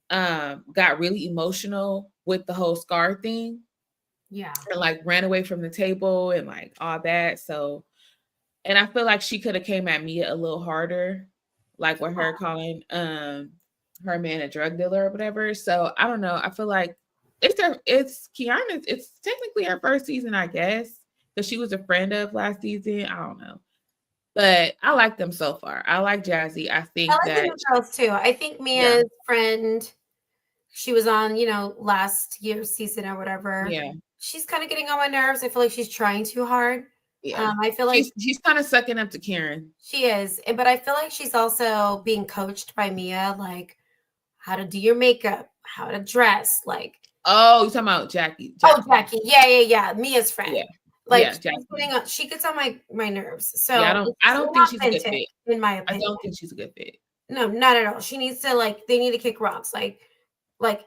S1: got really emotional with the whole Scar thing.
S2: Yeah.
S1: And like ran away from the table and like all that. So, and I feel like she could have came at Mia a little harder, like with her calling her man a drug dealer or whatever. So I don't know. I feel like it's Kiana's, it's technically her first season, I guess, because she was a friend of last season. I don't know. But I like them so far. I like Jazzy. I think
S2: I like the new girls too. I think Mia's friend, she was on, last year's season or whatever.
S1: Yeah.
S2: She's kind of getting on my nerves. I feel like she's trying too hard.
S1: Yeah.
S2: I feel like
S1: she's kind of sucking up to Karen.
S2: She is. But I feel like she's also being coached by Mia, like how to do your makeup, how to dress, like.
S1: Oh, you're talking about Jackie.
S2: Oh, Jackie. Yeah. Mia's friend.
S1: Yeah.
S2: Like she gets on my nerves. So
S1: yeah, I don't think she's a good fit.
S2: In my opinion.
S1: I don't think she's a good fit.
S2: No, not at all. She needs to they need to kick rocks. Like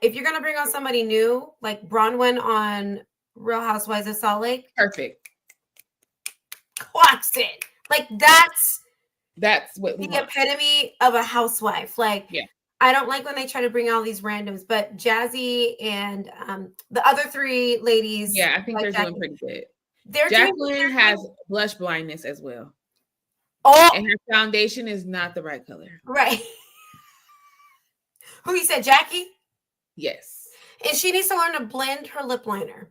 S2: if you're gonna bring on somebody new, like Bronwyn on Real Housewives of Salt Lake.
S1: Perfect.
S2: Clocks it. Like
S1: that's what we
S2: the epitome of a housewife. Like I don't like when they try to bring all these randoms, but Jazzy and the other three ladies.
S1: Yeah, I think they're doing pretty good.
S2: Jacqueline
S1: has blush blindness as well.
S2: Oh,
S1: and her foundation is not the right color.
S2: Right. Who you said, Jackie?
S1: Yes.
S2: And she needs to learn to blend her lip liner.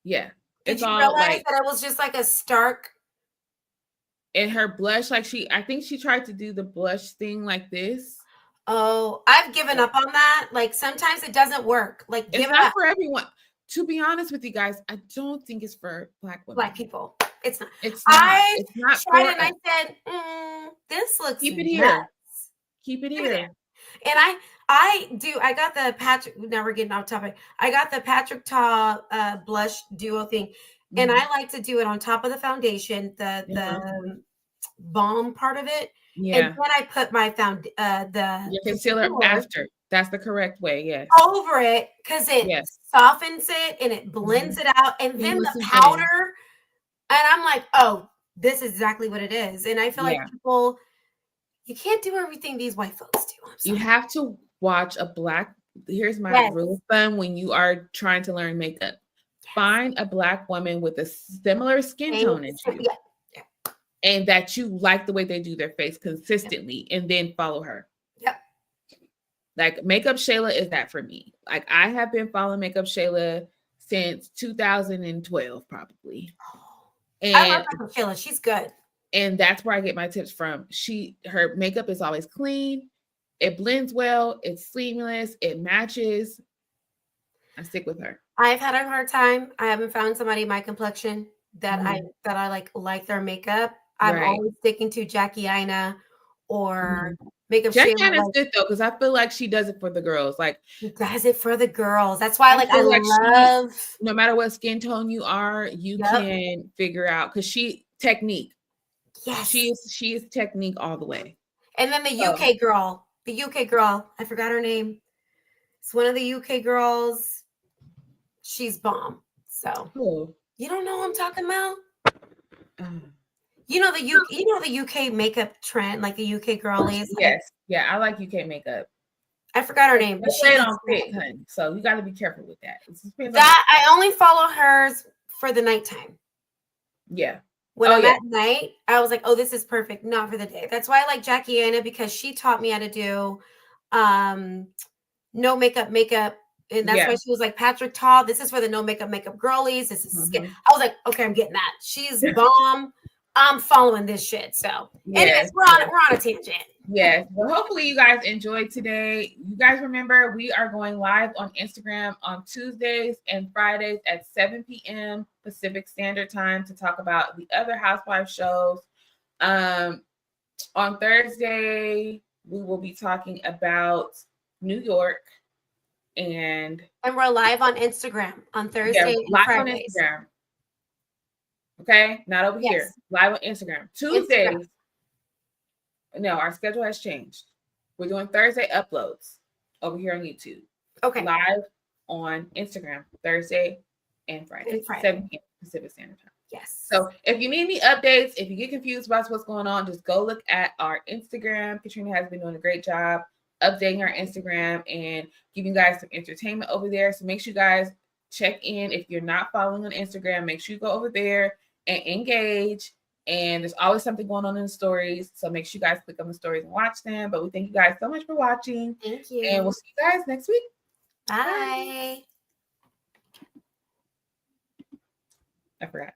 S1: Yeah.
S2: Did you realize that it was just like a stark?
S1: And her blush, I think she tried to do the blush thing like this.
S2: Oh, I've given up on that. Like sometimes it doesn't work. Like
S1: it's not for everyone. To be honest with you guys, I don't think it's for Black women.
S2: Black people. It's not.
S1: It's not. It's not
S2: tried and I said, this looks
S1: Keep it here. Keep it here.
S2: And I got the Patrick, now we're getting off topic. I got the Patrick Ta blush duo thing. And I like to do it on top of the foundation, the balm part of it.
S1: Yeah.
S2: And then I put my
S1: your concealer after. That's the correct way. Yes.
S2: Over it, because it softens it and it blends it out. And then the powder. And I'm like, oh, this is exactly what it is. And I feel like people, you can't do everything these white folks do.
S1: You have to watch here's my rule of thumb when you are trying to learn makeup. Find a Black woman with a similar skin tone as you. And that you like the way they do their face consistently, and then follow her.
S2: Yep.
S1: Like Makeup Shayla is that for me. Like I have been following Makeup Shayla since 2012, probably. And
S2: I love Makeup Shayla. She's good.
S1: And that's where I get my tips from. Her makeup is always clean. It blends well. It's seamless. It matches. I stick with her.
S2: I've had a hard time. I haven't found somebody my complexion that I like their makeup. I'm always sticking to Jackie Aina or Makeup Shayla.
S1: Jackie Aina's good though, because I feel like she does it for the girls. Like
S2: she does it for the girls. That's why I love.
S1: No matter what skin tone you are, you can figure out, because technique.
S2: Yes,
S1: she is technique all the way.
S2: And then the UK girl, I forgot her name. It's one of the UK girls. She's bomb. So you don't know what I'm talking about? You know the UK makeup trend, like the UK girlies.
S1: Yes, I like UK makeup.
S2: I forgot her name,
S1: but she don't fit, honey. So you got to be careful with that.
S2: I only follow hers for the nighttime.
S1: Yeah.
S2: When I'm at night, I was like, oh, this is perfect. Not for the day. That's why I like Jackie Aina, because she taught me how to do no makeup. And that's why she was like, Patrick Ta, this is for the no makeup girlies. This is skin. I was like, okay, I'm getting that. She's bomb. I'm following this shit. So anyways, we're on a tangent.
S1: Yes. Well, hopefully you guys enjoyed today. You guys remember we are going live on Instagram on Tuesdays and Fridays at 7 p.m. Pacific Standard Time to talk about the other Housewife shows. On Thursday, we will be talking about New York. And
S2: we're live on Instagram on Thursday and
S1: live
S2: Fridays.
S1: on Instagram. Okay, not over here. Live on Instagram. Tuesdays. No, our schedule has changed. We're doing Thursday uploads over here on YouTube.
S2: Okay.
S1: Live on Instagram Thursday and Friday. 7 p.m. Pacific Standard Time.
S2: Yes.
S1: So if you need any updates, if you get confused about what's going on, just go look at our Instagram. Katrina has been doing a great job updating our Instagram and giving you guys some entertainment over there. So make sure you guys check in. If you're not following on Instagram, make sure you go over there and engage. And there's always something going on in the stories. So make sure you guys click on the stories and watch them. But we thank you guys so much for watching.
S2: Thank you.
S1: And we'll see you guys next week.
S2: Bye.
S1: I forgot.